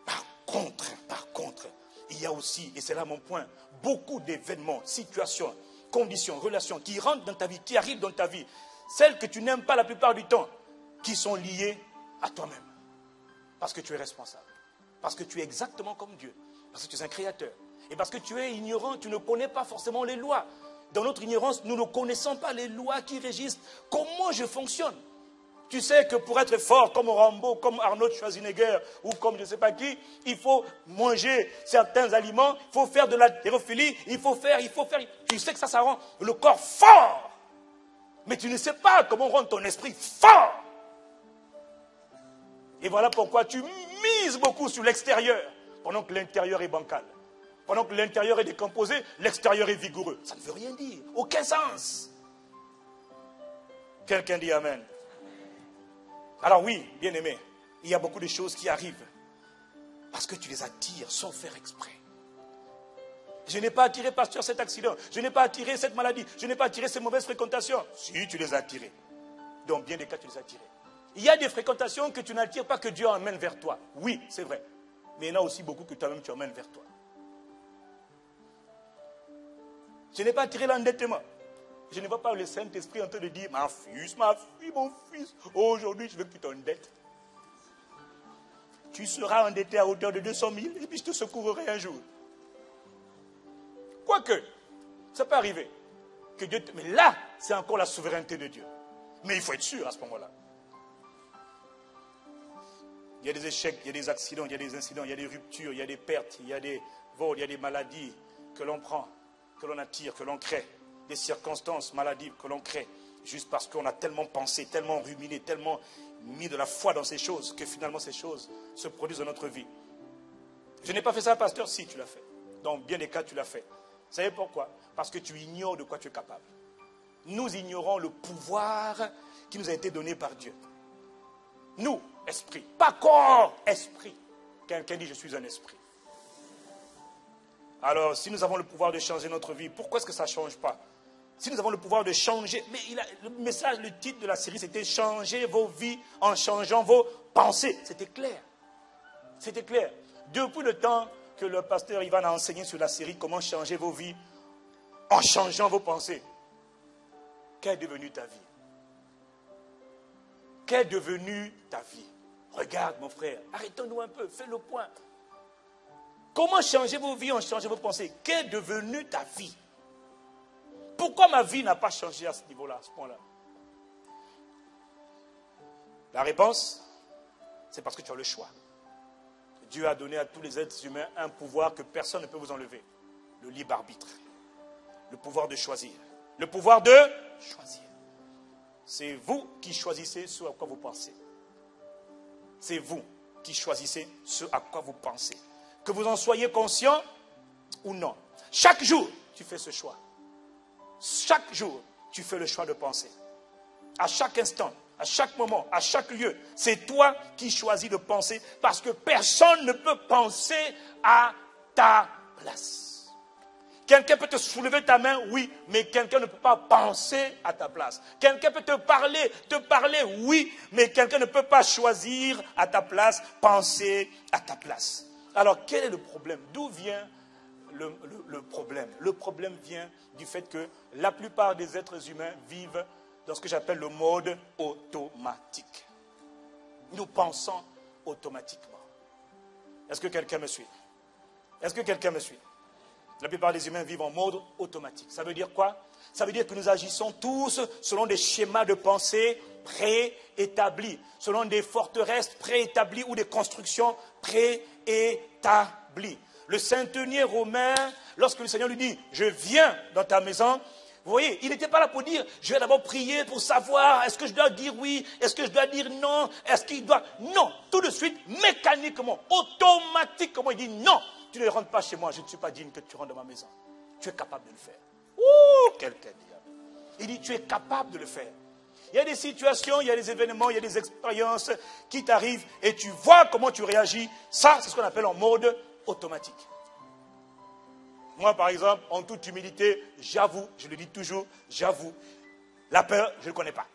Par contre, il y a aussi, et c'est là mon point, beaucoup d'événements, situations, conditions, relations qui rentrent dans ta vie, qui arrivent dans ta vie, celles que tu n'aimes pas la plupart du temps, qui sont liées à toi-même. Parce que tu es responsable. Parce que tu es exactement comme Dieu. Parce que tu es un créateur. Et parce que tu es ignorant, tu ne connais pas forcément les lois. Dans notre ignorance, nous ne connaissons pas les lois qui régissent comment je fonctionne. Tu sais que pour être fort comme Rambo, comme Arnold Schwarzenegger ou comme je ne sais pas qui, il faut manger certains aliments, il faut faire de la thérophilie, il faut faire. Tu sais que ça rend le corps fort. Mais tu ne sais pas comment rendre ton esprit fort. Et voilà pourquoi tu mises beaucoup sur l'extérieur, pendant que l'intérieur est bancal. Pendant que l'intérieur est décomposé, l'extérieur est vigoureux. Ça ne veut rien dire. Aucun sens. Quelqu'un dit Amen. Alors oui, bien-aimé, il y a beaucoup de choses qui arrivent parce que tu les attires sans faire exprès. Je n'ai pas attiré, pasteur, cet accident. Je n'ai pas attiré cette maladie. Je n'ai pas attiré ces mauvaises fréquentations. Si, tu les as attirées. Dans bien des cas, tu les as attirées. Il y a des fréquentations que tu n'attires pas, que Dieu emmène vers toi. Oui, c'est vrai. Mais il y en a aussi beaucoup que toi-même tu emmènes vers toi. Je n'ai pas attiré l'endettement. Je ne vois pas le Saint-Esprit en train de dire, ma fille, mon fils, aujourd'hui je veux que tu t'endettes. Tu seras endetté à hauteur de 200 000 et puis je te secourerai un jour. Quoique, Ça peut arriver. Que Dieu mais là, c'est encore la souveraineté de Dieu. Mais il faut être sûr à ce moment-là. Il y a des échecs, il y a des accidents, il y a des incidents, il y a des ruptures, il y a des pertes, il y a des vols, il y a des maladies que l'on prend, que l'on attire, que l'on crée. Des circonstances maladives que l'on crée. Juste parce qu'on a tellement pensé, tellement ruminé, tellement mis de la foi dans ces choses, que finalement ces choses se produisent dans notre vie. Je n'ai pas fait ça, pasteur, si tu l'as fait. Dans bien des cas, tu l'as fait. Vous savez pourquoi? Parce que tu ignores de quoi tu es capable. Nous ignorons le pouvoir qui nous a été donné par Dieu. Nous, esprit. Pas corps, esprit. Quelqu'un dit, je suis un esprit. Alors, si nous avons le pouvoir de changer notre vie, pourquoi est-ce que ça ne change pas? Si nous avons le pouvoir de changer, mais le message, le titre de la série, c'était « Changer vos vies en changeant vos pensées ». C'était clair. C'était clair. Depuis le temps que le pasteur Ivan a enseigné sur la série « Comment changer vos vies en changeant vos pensées », qu'est devenue ta vie? Qu'est devenue ta vie? Regarde mon frère, arrêtons-nous un peu, fais le point. Comment changer vos vies en changeant vos pensées? Qu'est devenue ta vie? Pourquoi ma vie n'a pas changé à ce niveau-là, à ce point-là? La réponse, c'est parce que tu as le choix. Dieu a donné à tous les êtres humains un pouvoir que personne ne peut vous enlever. Le libre arbitre. Le pouvoir de choisir. Le pouvoir de choisir. C'est vous qui choisissez ce à quoi vous pensez. C'est vous qui choisissez ce à quoi vous pensez. Que vous en soyez conscient ou non. Chaque jour, tu fais ce choix. Chaque jour, tu fais le choix de penser. À chaque instant, à chaque moment, à chaque lieu, c'est toi qui choisis de penser parce que personne ne peut penser à ta place. Quelqu'un peut te soulever ta main, oui, mais quelqu'un ne peut pas penser à ta place. Quelqu'un peut te parler, oui, mais quelqu'un ne peut pas choisir à ta place, penser à ta place. Alors, quel est le problème? D'où vient le problème? Le problème vient du fait que la plupart des êtres humains vivent dans ce que j'appelle le mode automatique. Nous pensons automatiquement. Est-ce que quelqu'un me suit? Est-ce que quelqu'un me suit? La plupart des humains vivent en mode automatique. Ça veut dire quoi? Ça veut dire que nous agissons tous selon des schémas de pensée préétablis, selon des forteresses préétablies ou des constructions préétablies. Le centenier romain, lorsque le Seigneur lui dit « Je viens dans ta maison », vous voyez, il n'était pas là pour dire « Je vais d'abord prier pour savoir, est-ce que je dois dire oui, est-ce que je dois dire non, est-ce qu'il doit... » Non, tout de suite, mécaniquement, automatiquement, il dit « Non, tu ne rentres pas chez moi, je ne suis pas digne que tu rentres dans ma maison. Tu es capable de le faire. » Ouh, quelqu'un dit. Il dit « Tu es capable de le faire. » Il y a des situations, il y a des événements, il y a des expériences qui t'arrivent et tu vois comment tu réagis. Ça, c'est ce qu'on appelle en mode automatique. Moi, par exemple, en toute humilité, j'avoue, je le dis toujours, j'avoue, la peur, je ne connais pas.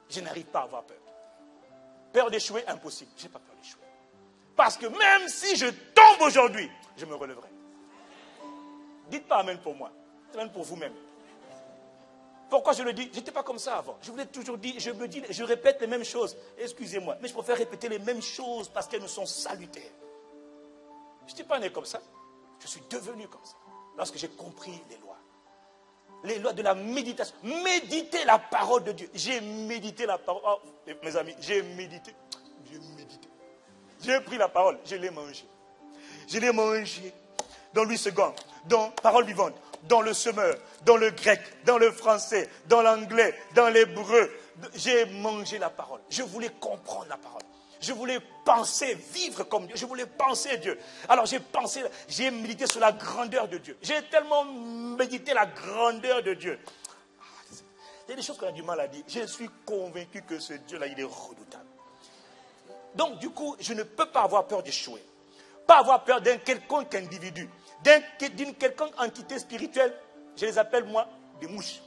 Je n'arrive pas à avoir peur. Peur d'échouer, impossible. Je n'ai pas peur d'échouer. Parce que même si je tombe aujourd'hui, je me relèverai. Dites pas amen pour moi, amen pour vous-même. Pourquoi je le dis? Je n'étais pas comme ça avant. Je vous l'ai toujours dit, je répète les mêmes choses. Excusez-moi, mais je préfère répéter les mêmes choses parce qu'elles me sont salutaires. Je n'étais pas né comme ça. Je suis devenu comme ça. Lorsque j'ai compris les lois de la méditation. Méditer la parole de Dieu. J'ai médité la parole. Oh, mes amis, j'ai médité. J'ai pris la parole, je l'ai mangée. Je l'ai mangée dans 8 secondes, dans parole vivante, dans le semeur, dans le grec, dans le français, dans l'anglais, dans l'hébreu. J'ai mangé la parole. Je voulais comprendre la parole. Je voulais penser, vivre comme Dieu. Je voulais penser Dieu. Alors j'ai médité sur la grandeur de Dieu. J'ai tellement médité la grandeur de Dieu. Il y a des choses qu'on a du mal à dire. Je suis convaincu que ce Dieu-là, il est redoutable. Donc, du coup, je ne peux pas avoir peur d'échouer. Pas avoir peur d'un quelconque individu, d'une quelconque entité spirituelle. Je les appelle, moi, des mouches.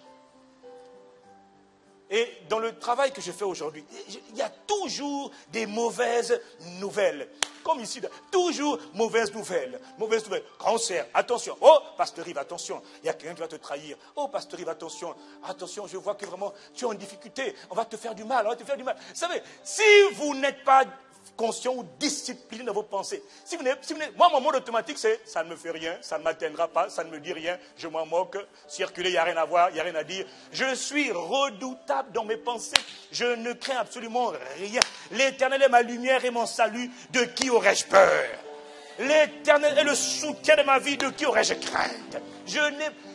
Et dans le travail que je fais aujourd'hui, il y a toujours des mauvaises nouvelles. Comme ici, toujours mauvaises nouvelles. Mauvaises nouvelles. Cancer, attention. Oh, pasteur Yves, attention. Il y a quelqu'un qui va te trahir. Oh, pasteur Yves, attention. Attention, je vois que vraiment tu es en difficulté. On va te faire du mal. On va te faire du mal. Vous savez, si vous n'êtes pas conscient ou discipliné dans vos pensées. Moi, mon mode automatique, c'est ça ne me fait rien, ça ne m'atteindra pas, ça ne me dit rien, je m'en moque, circuler, il n'y a rien à voir, il n'y a rien à dire. Je suis redoutable dans mes pensées, je ne crains absolument rien. L'Éternel est ma lumière et mon salut, de qui aurais-je peur? L'Éternel est le soutien de ma vie, de qui aurais-je crainte?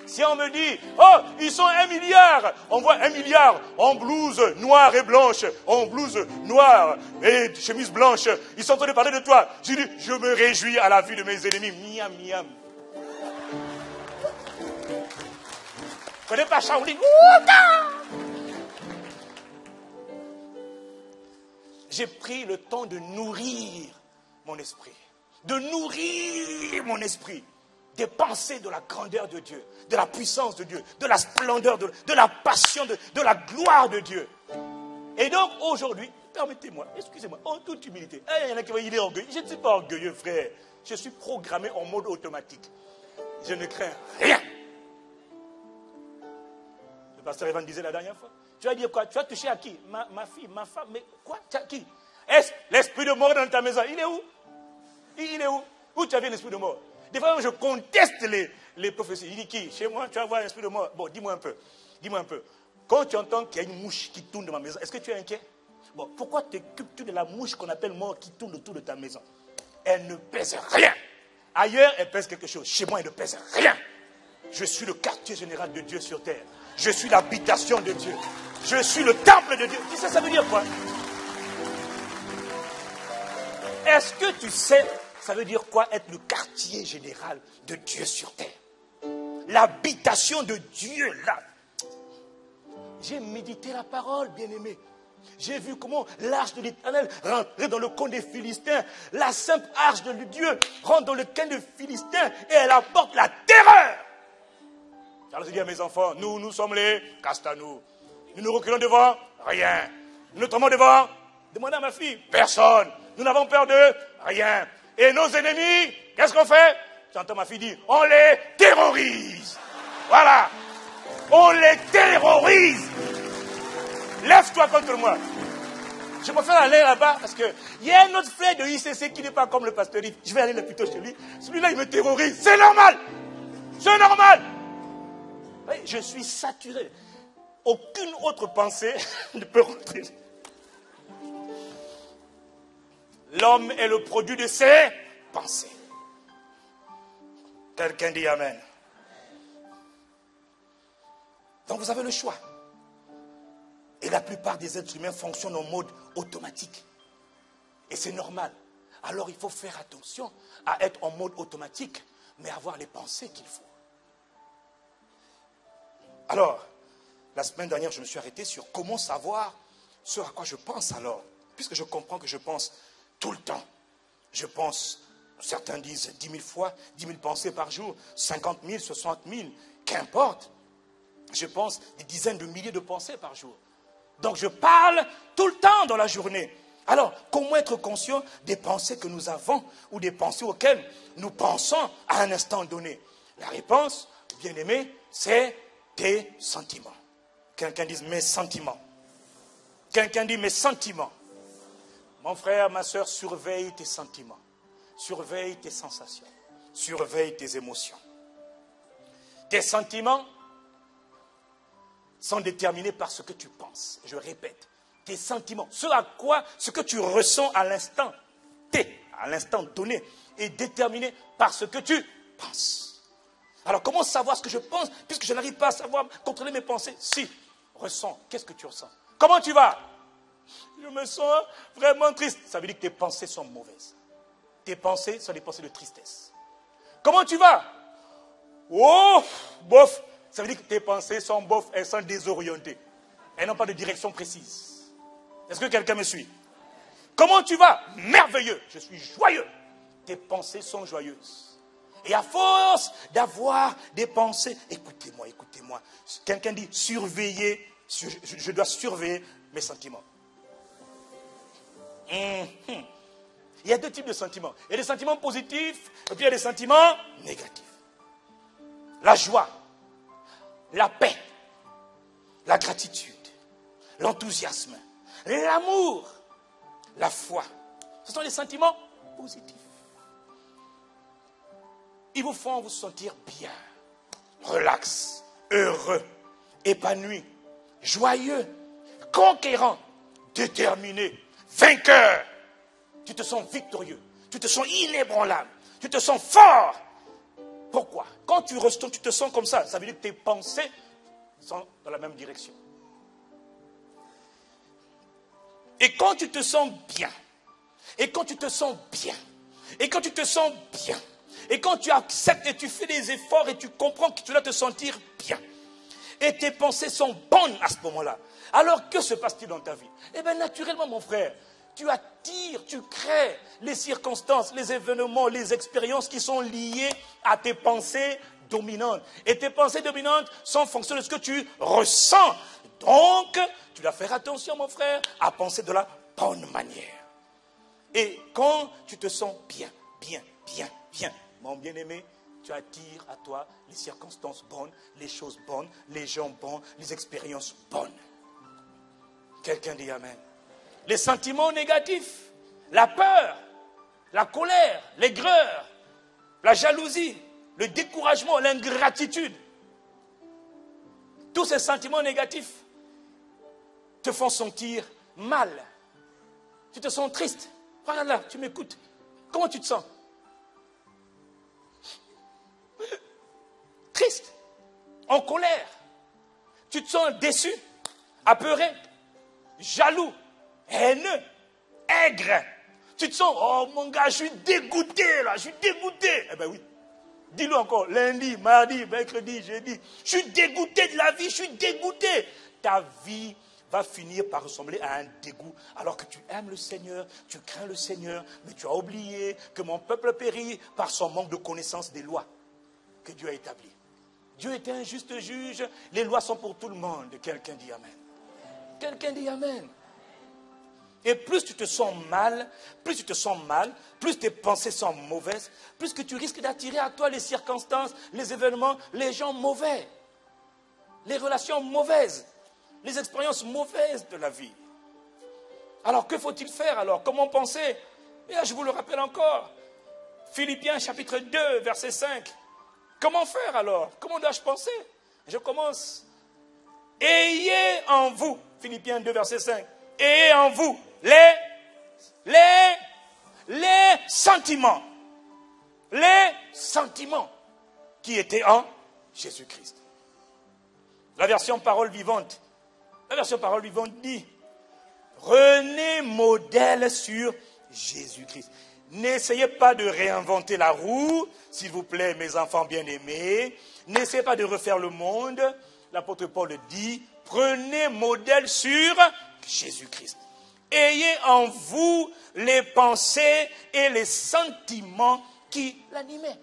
Si on me dit, oh, ils sont 1 milliard, on voit 1 milliard en blouse noire et blanche, en blouse noire et chemise blanche, ils sont en train de parler de toi. Je dis, je me réjouis à la vue de mes ennemis. Miam, miam. Vous connaissez pas Shaolin? J'ai pris le temps de nourrir mon esprit. De nourrir mon esprit. Des pensées de la grandeur de Dieu, de la puissance de Dieu, de la splendeur, de la passion, de la gloire de Dieu. Et donc aujourd'hui, permettez-moi, excusez-moi, en toute humilité, il y en a qui vont dire, il est orgueilleux. Je ne suis pas orgueilleux, frère. Je suis programmé en mode automatique. Je ne crains rien. Le pasteur Evan disait la dernière fois, tu vas dire quoi? Tu vas toucher à qui? Ma fille, ma femme, mais quoi? Tu as qui? Est-ce l'esprit de mort dans ta maison? Il est où? Il est où? Où tu as vu l'esprit de mort? Des fois, je conteste les prophéties. Il dit qui? Chez moi, tu vas voir l'esprit de mort. Bon, dis-moi un peu. Dis-moi un peu. Quand tu entends qu'il y a une mouche qui tourne dans ma maison, est-ce que tu es inquiet? Bon, pourquoi t'occupes-tu de la mouche qu'on appelle mort qui tourne autour de ta maison? Elle ne pèse rien. Ailleurs, elle pèse quelque chose. Chez moi, elle ne pèse rien. Je suis le quartier général de Dieu sur terre. Je suis l'habitation de Dieu. Je suis le temple de Dieu. Tu sais, ça veut dire quoi? Est-ce que tu sais, ça veut dire quoi être le quartier général de Dieu sur terre? L'habitation de Dieu là. J'ai médité la parole, bien-aimé. J'ai vu comment l'arche de l'Éternel rentrait dans le camp des Philistins. La sainte arche de Dieu rentre dans le camp des Philistins et elle apporte la terreur. Alors je dis à mes enfants, nous sommes les Castanou. Nous nous reculons devant rien. Nous nous tombons devant, demandez à ma fille, personne. Nous n'avons peur de rien. Et nos ennemis, qu'est-ce qu'on fait? J'entends ma fille dire, on les terrorise. Voilà. On les terrorise. Lève-toi contre moi. Je préfère aller là-bas parce qu'il y a un autre frère de ICC qui n'est pas comme le pasteur Yves. Je vais aller plutôt chez lui. Celui-là, il me terrorise. C'est normal. C'est normal. Oui, je suis saturé. Aucune autre pensée ne peut rentrer. L'homme est le produit de ses pensées. Quelqu'un dit Amen. Donc vous avez le choix. Et la plupart des êtres humains fonctionnent en mode automatique. Et c'est normal. Alors il faut faire attention à être en mode automatique, mais avoir les pensées qu'il faut. Alors, la semaine dernière, je me suis arrêté sur comment savoir ce à quoi je pense alors. Puisque je comprends que je pense tout le temps. Je pense, certains disent 10 000 fois, 10 000 pensées par jour, 50 000, 60 000, qu'importe. Je pense des dizaines de milliers de pensées par jour. Donc je parle tout le temps dans la journée. Alors, comment être conscient des pensées que nous avons ou des pensées auxquelles nous pensons à un instant donné? La réponse, bien aimé, c'est tes sentiments. Quelqu'un dit mes sentiments. Quelqu'un dit mes sentiments. Mon frère, ma soeur, surveille tes sentiments. Surveille tes sensations. Surveille tes émotions. Tes sentiments sont déterminés par ce que tu penses. Je répète, tes sentiments, ce que tu ressens à l'instant T, à l'instant donné, est déterminé par ce que tu penses. Alors comment savoir ce que je pense, puisque je n'arrive pas à savoir contrôler mes pensées? Si, ressens, qu'est-ce que tu ressens? Comment tu vas? Je me sens vraiment triste. Ça veut dire que tes pensées sont mauvaises. Tes pensées sont des pensées de tristesse. Comment tu vas? Oh, bof. Ça veut dire que tes pensées sont bof, elles sont désorientées. Elles n'ont pas de direction précise. Est-ce que quelqu'un me suit? Comment tu vas? Merveilleux. Je suis joyeux. Tes pensées sont joyeuses. Et à force d'avoir des pensées, écoutez-moi, écoutez-moi. Quelqu'un dit surveiller, je dois surveiller mes sentiments. Il y a deux types de sentiments. Il y a des sentiments positifs et puis il y a des sentiments négatifs. La joie, la paix, la gratitude, l'enthousiasme, l'amour, la foi, Ce sont les sentiments positifs. Ils vous font vous sentir bien, relax, heureux, épanoui, joyeux, conquérant, déterminé, vainqueur. Tu te sens victorieux, tu te sens inébranlable, tu te sens fort. Pourquoi? Quand tu te sens comme ça veut dire que tes pensées sont dans la même direction. Et quand tu te sens bien, et quand tu te sens bien, et quand tu te sens bien, et quand tu acceptes et tu fais des efforts et tu comprends que tu dois te sentir bien, et tes pensées sont bonnes à ce moment-là, alors que se passe-t-il dans ta vie? Eh bien, naturellement, mon frère, tu attires, tu crées les circonstances, les événements, les expériences qui sont liées à tes pensées dominantes. Et tes pensées dominantes sont en fonction de ce que tu ressens. Donc, tu dois faire attention, mon frère, à penser de la bonne manière. Et quand tu te sens bien, mon bien-aimé, tu attires à toi les circonstances bonnes, les choses bonnes, les gens bons, les expériences bonnes. Quelqu'un dit Amen. Les sentiments négatifs, la peur, la colère, l'aigreur, la jalousie, le découragement, l'ingratitude, tous ces sentiments négatifs te font sentir mal. Tu te sens triste. Regarde là, tu m'écoutes. Comment tu te sens? Triste, en colère. Tu te sens déçu, apeuré, jaloux, haineux, aigre. Tu te sens, oh mon gars, je suis dégoûté là, je suis dégoûté. Eh bien oui, dis-le encore, lundi, mardi, mercredi, jeudi. Je suis dégoûté de la vie, je suis dégoûté. Ta vie va finir par ressembler à un dégoût. Alors que tu aimes le Seigneur, tu crains le Seigneur, mais tu as oublié que mon peuple périt par son manque de connaissance des lois que Dieu a établies. Dieu est un juste juge, les lois sont pour tout le monde. Quelqu'un dit Amen. Quelqu'un dit Amen. Et plus tu te sens mal, plus tes pensées sont mauvaises, plus que tu risques d'attirer à toi les circonstances, les événements, les gens mauvais, les relations mauvaises, les expériences mauvaises de la vie. Alors que faut-il faire alors? Comment penser? Et là, je vous le rappelle encore. Philippiens chapitre 2, verset 5. Comment faire alors? Comment dois-je penser? Je commence. Ayez en vous, Philippiens 2, verset 5, ayez en vous les sentiments qui étaient en Jésus-Christ. La version parole vivante dit, prenez modèle sur Jésus-Christ. N'essayez pas de réinventer la roue, s'il vous plaît, mes enfants bien-aimés. N'essayez pas de refaire le monde. L'apôtre Paul dit, prenez modèle sur Jésus-Christ. Ayez en vous les pensées et les sentiments qui l'animaient.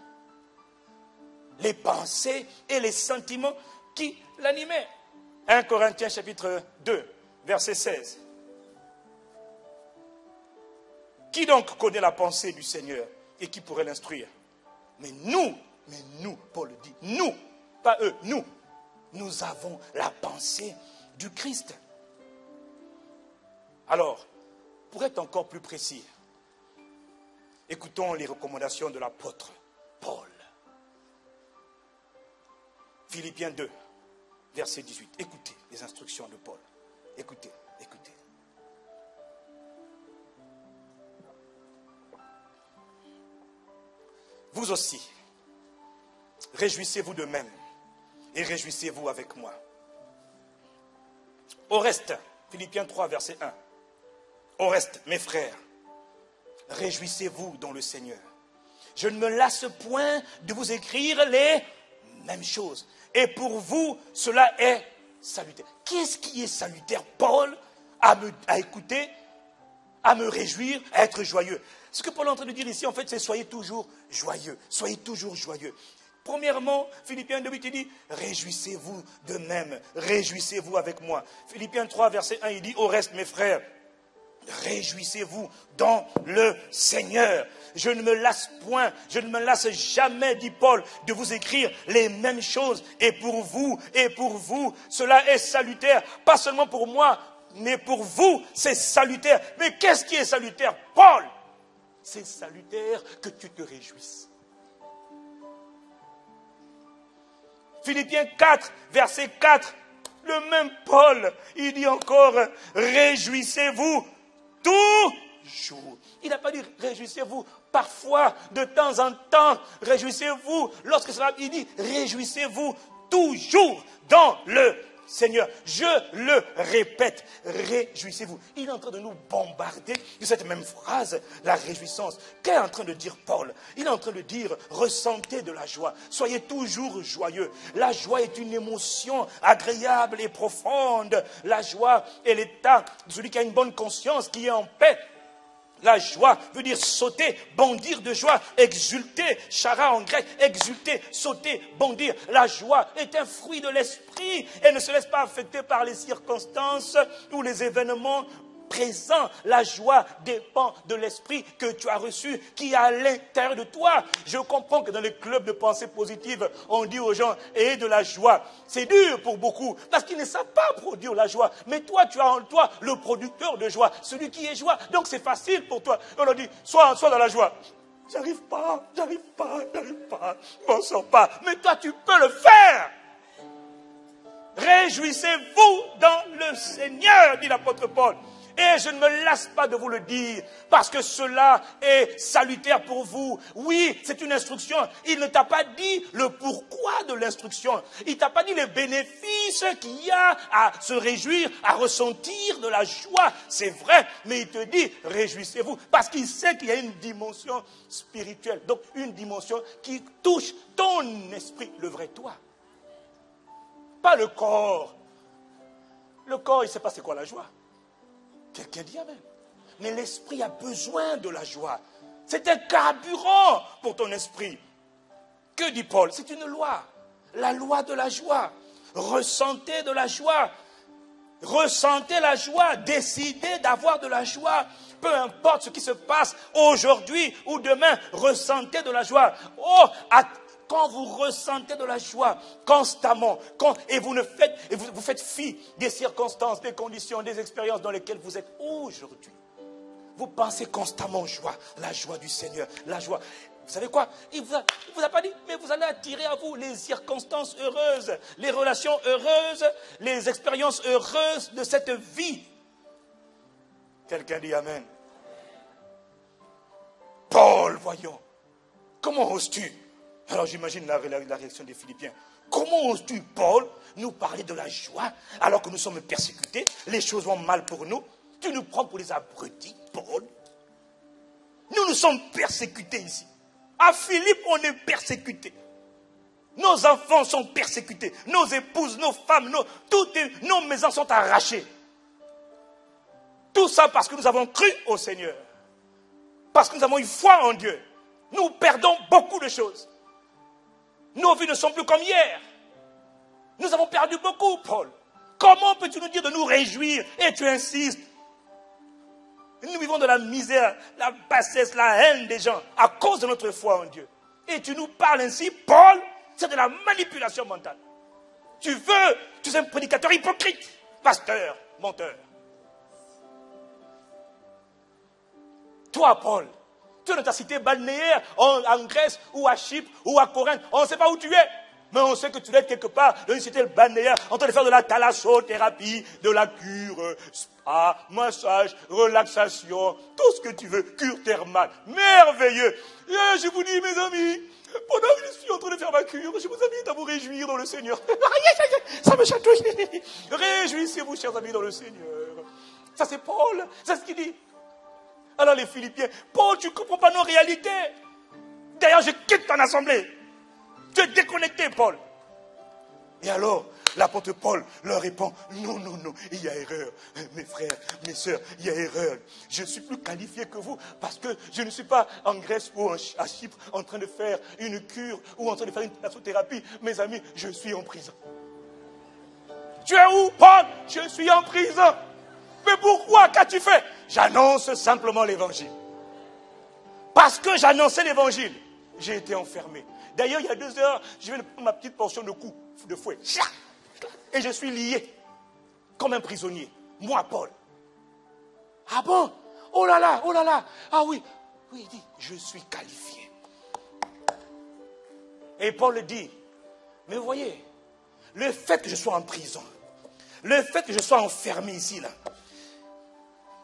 Les pensées et les sentiments qui l'animaient. 1 Corinthiens chapitre 2, verset 16. Qui donc connaît la pensée du Seigneur et qui pourrait l'instruire? Mais nous, Paul dit, nous, pas eux, nous avons la pensée du Christ. Alors, pour être encore plus précis, écoutons les recommandations de l'apôtre Paul. Philippiens 2, verset 18. Écoutez les instructions de Paul. Écoutez. Vous aussi, réjouissez-vous de même et réjouissez-vous avec moi. Au reste, Philippiens 3, verset 1. Au reste, mes frères, réjouissez-vous dans le Seigneur. Je ne me lasse point de vous écrire les mêmes choses. Et pour vous, cela est salutaire. Qu'est-ce qui est salutaire, Paul, à écouter, à me réjouir, à être joyeux? Ce que Paul est en train de dire ici, en fait, c'est soyez toujours joyeux. Soyez toujours joyeux. Premièrement, Philippiens 2, il dit, réjouissez-vous de même, réjouissez-vous avec moi. Philippiens 3, verset 1, il dit, au reste, mes frères, réjouissez-vous dans le Seigneur. Je ne me lasse point, je ne me lasse jamais, dit Paul, de vous écrire les mêmes choses. Et pour vous, cela est salutaire. Pas seulement pour moi, mais pour vous, c'est salutaire. Mais qu'est-ce qui est salutaire? Paul c'est salutaire que tu te réjouisses. Philippiens 4, verset 4, le même Paul, il dit encore, réjouissez-vous toujours. Il n'a pas dit réjouissez-vous parfois, de temps en temps, réjouissez-vous lorsque cela, il dit réjouissez-vous toujours dans le Seigneur. Je le répète, réjouissez-vous. Il est en train de nous bombarder de cette même phrase, la réjouissance. Qu'est en train de dire Paul? Il est en train de dire, ressentez de la joie. Soyez toujours joyeux. La joie est une émotion agréable et profonde. La joie est l'état de celui qui a une bonne conscience, qui est en paix. La joie veut dire sauter, bondir de joie, exulter, chara en grec, exulter, sauter, bondir. La joie est un fruit de l'esprit et ne se laisse pas affecter par les circonstances ou les événements présents. La joie dépend de l'esprit que tu as reçu, qui est à l'intérieur de toi. Je comprends que dans les clubs de pensée positive, on dit aux gens, ayez de la joie. C'est dur pour beaucoup, parce qu'ils ne savent pas produire la joie. Mais toi, tu as en toi le producteur de joie, celui qui est joie. Donc c'est facile pour toi. On leur dit, sois dans la joie. J'arrive pas, je m'en sors pas. Mais toi, tu peux le faire. Réjouissez-vous dans le Seigneur, dit l'apôtre Paul. Et je ne me lasse pas de vous le dire, parce que cela est salutaire pour vous. Oui, c'est une instruction. Il ne t'a pas dit le pourquoi de l'instruction. Il ne t'a pas dit les bénéfices qu'il y a à se réjouir, à ressentir de la joie. C'est vrai, mais il te dit, réjouissez-vous, parce qu'il sait qu'il y a une dimension spirituelle. Donc, une dimension qui touche ton esprit, le vrai toi. Pas le corps. Le corps, il ne sait pas c'est quoi la joie. Quelqu'un dit amen. Mais l'esprit a besoin de la joie. C'est un carburant pour ton esprit. Que dit Paul? C'est une loi. La loi de la joie. Ressentez de la joie. Ressentez la joie. Décidez d'avoir de la joie. Peu importe ce qui se passe aujourd'hui ou demain, ressentez de la joie. Quand vous ressentez de la joie constamment, et vous faites fi des circonstances, des conditions, des expériences dans lesquelles vous êtes aujourd'hui, vous pensez constamment joie, la joie du Seigneur, la joie. Vous savez quoi? Il vous a pas dit, mais vous allez attirer à vous les circonstances heureuses, les relations heureuses, les expériences heureuses de cette vie. Quelqu'un dit amen. Paul, voyons, comment oses-tu? Alors j'imagine la réaction des Philippiens. Comment oses-tu, Paul, nous parler de la joie alors que nous sommes persécutés, les choses vont mal pour nous? Tu nous prends pour des abrutis, Paul? Nous sommes persécutés ici. À Philippe, on est persécutés. Nos enfants sont persécutés. Nos épouses, nos femmes, nos maisons sont arrachées. Tout ça parce que nous avons cru au Seigneur. Parce que nous avons eu foi en Dieu. Nous perdons beaucoup de choses. Nos vies ne sont plus comme hier. Nous avons perdu beaucoup, Paul. Comment peux-tu nous dire de nous réjouir? Et tu insistes. Nous vivons de la misère, la bassesse, la haine des gens à cause de notre foi en Dieu. Et tu nous parles ainsi, Paul, c'est de la manipulation mentale. Tu es un prédicateur hypocrite, pasteur, menteur. Toi, Paul, tu es dans ta cité balnéaire, en Grèce, ou à Chypre, ou à Corinthe. On ne sait pas où tu es. Mais on sait que tu es quelque part dans une cité balnéaire, en train de faire de la thalassothérapie, de la cure, spa, massage, relaxation, tout ce que tu veux, cure thermale. Merveilleux. Et je vous dis, mes amis, pendant que je suis en train de faire ma cure, je vous invite à vous réjouir dans le Seigneur. Ça me chatouille. Réjouissez-vous, chers amis, dans le Seigneur. Ça, c'est Paul. C'est ce qu'il dit. Alors les Philippiens, Paul, tu ne comprends pas nos réalités. D'ailleurs, je quitte ton assemblée. Tu es déconnecté, Paul. Et alors, l'apôtre Paul leur répond, non, il y a erreur. Mes frères, mes sœurs, il y a erreur. Je suis plus qualifié que vous parce que je ne suis pas en Grèce ou à Chypre en train de faire une cure ou en train de faire une thalassothérapie. Mes amis, je suis en prison. Tu es où, Paul? Je suis en prison. Mais pourquoi? Qu'as-tu fait? J'annonce simplement l'évangile. Parce que j'annonçais l'évangile, j'ai été enfermé. D'ailleurs, il y a 2 heures, je viens de prendre ma petite portion de coups de fouet. Et je suis lié comme un prisonnier. Moi, Paul. Ah bon? Oh là là. Ah oui. Oui, il dit, je suis qualifié. Et Paul dit, mais vous voyez, le fait que je sois en prison, le fait que je sois enfermé ici, là,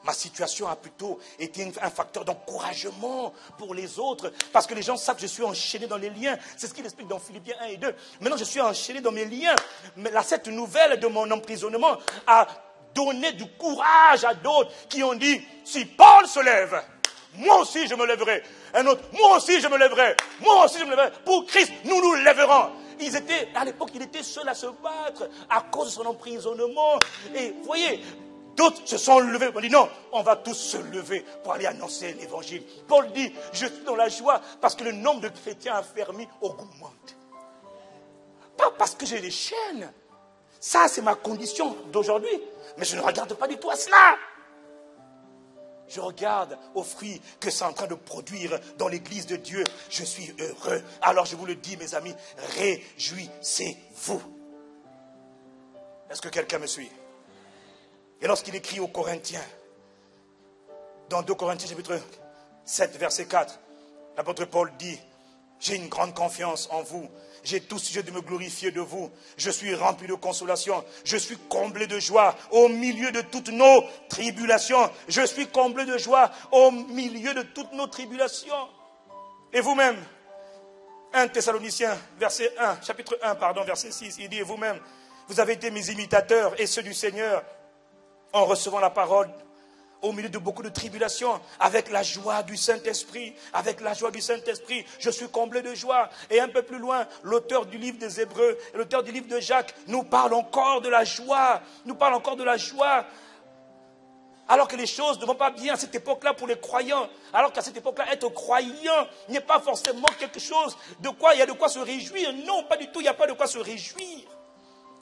ma situation a plutôt été un facteur d'encouragement pour les autres, parce que les gens savent que je suis enchaîné dans les liens. C'est ce qu'il explique dans Philippiens 1 et 2. Maintenant, je suis enchaîné dans mes liens. Mais là, cette nouvelle de mon emprisonnement a donné du courage à d'autres qui ont dit, si Paul se lève, moi aussi je me lèverai. Un autre, moi aussi je me lèverai. Moi aussi je me lèverai. Pour Christ, nous nous lèverons. À l'époque, il était seul à se battre à cause de son emprisonnement. Et vous voyez, d'autres se sont levés. On dit non, on va tous se lever pour aller annoncer l'évangile. Paul dit, je suis dans la joie parce que le nombre de chrétiens affermis augmente. Pas parce que j'ai des chaînes. Ça, c'est ma condition d'aujourd'hui. Mais je ne regarde pas du tout à cela. Je regarde aux fruits que c'est en train de produire dans l'église de Dieu. Je suis heureux. Alors je vous le dis, mes amis, réjouissez-vous. Est-ce que quelqu'un me suit? Et lorsqu'il écrit aux Corinthiens, dans 2 Corinthiens chapitre 7, verset 4, l'apôtre Paul dit, j'ai une grande confiance en vous. J'ai tout sujet de me glorifier de vous. Je suis rempli de consolation. Je suis comblé de joie au milieu de toutes nos tribulations. Je suis comblé de joie au milieu de toutes nos tribulations. Et vous-même, 1 Thessaloniciens, chapitre 1, verset 6, il dit, et vous-même, vous avez été mes imitateurs et ceux du Seigneur en recevant la parole au milieu de beaucoup de tribulations, avec la joie du Saint-Esprit, je suis comblé de joie. Et un peu plus loin, l'auteur du livre des Hébreux, l'auteur du livre de Jacques, nous parle encore de la joie, alors que les choses ne vont pas bien à cette époque-là pour les croyants, alors qu'à cette époque-là, être croyant n'est pas forcément quelque chose de quoi il y a de quoi se réjouir. Non, pas du tout, il n'y a pas de quoi se réjouir.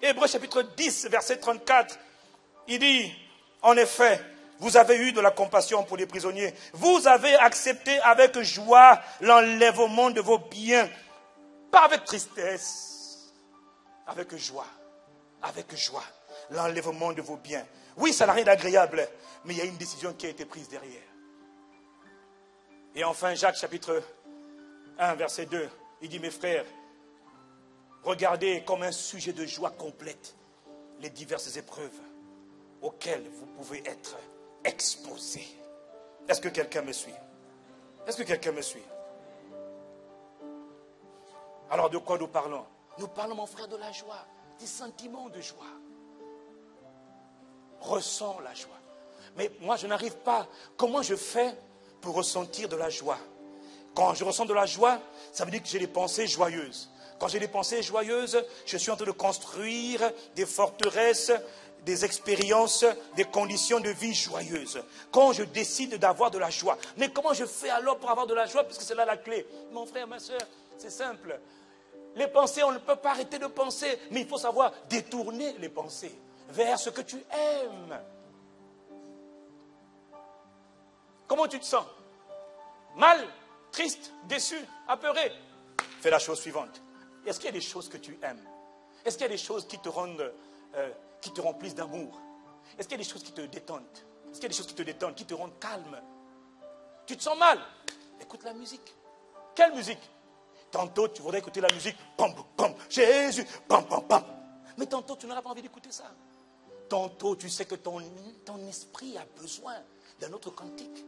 Hébreux chapitre 10, verset 34, il dit, en effet, vous avez eu de la compassion pour les prisonniers. Vous avez accepté avec joie l'enlèvement de vos biens. Pas avec tristesse. Avec joie. L'enlèvement de vos biens. Oui, ça n'a rien d'agréable, mais il y a une décision qui a été prise derrière. Et enfin, Jacques chapitre 1, verset 2, il dit, mes frères, regardez comme un sujet de joie complète les diverses épreuves auxquelles vous pouvez être exposé. Est-ce que quelqu'un me suit? Alors de quoi nous parlons? Nous parlons, mon frère, de la joie, des sentiments de joie. Ressens la joie. Mais moi, je n'arrive pas. Comment je fais pour ressentir de la joie? Quand je ressens de la joie, ça veut dire que j'ai des pensées joyeuses. Quand j'ai des pensées joyeuses, je suis en train de construire des forteresses, des expériences, des conditions de vie joyeuses. Quand je décide d'avoir de la joie. Mais comment je fais alors pour avoir de la joie? Parce que c'est là la clé. Mon frère, ma soeur, c'est simple. Les pensées, on ne peut pas arrêter de penser. Mais il faut savoir détourner les pensées vers ce que tu aimes. Comment tu te sens? Mal, triste, déçu, apeuré? Fais la chose suivante. Est-ce qu'il y a des choses que tu aimes? Est-ce qu'il y a des choses qui te rendent... qui te remplissent d'amour? Est-ce qu'il y a des choses qui te détendent? Est-ce qu'il y a des choses qui te détendent, qui te rendent calme? Tu te sens mal? Écoute la musique. Quelle musique? Tantôt, tu voudrais écouter la musique. Pam, pam, Jésus, pam, pam, pam. Mais tantôt, tu n'auras pas envie d'écouter ça. Tantôt, tu sais que ton esprit a besoin d'un autre cantique.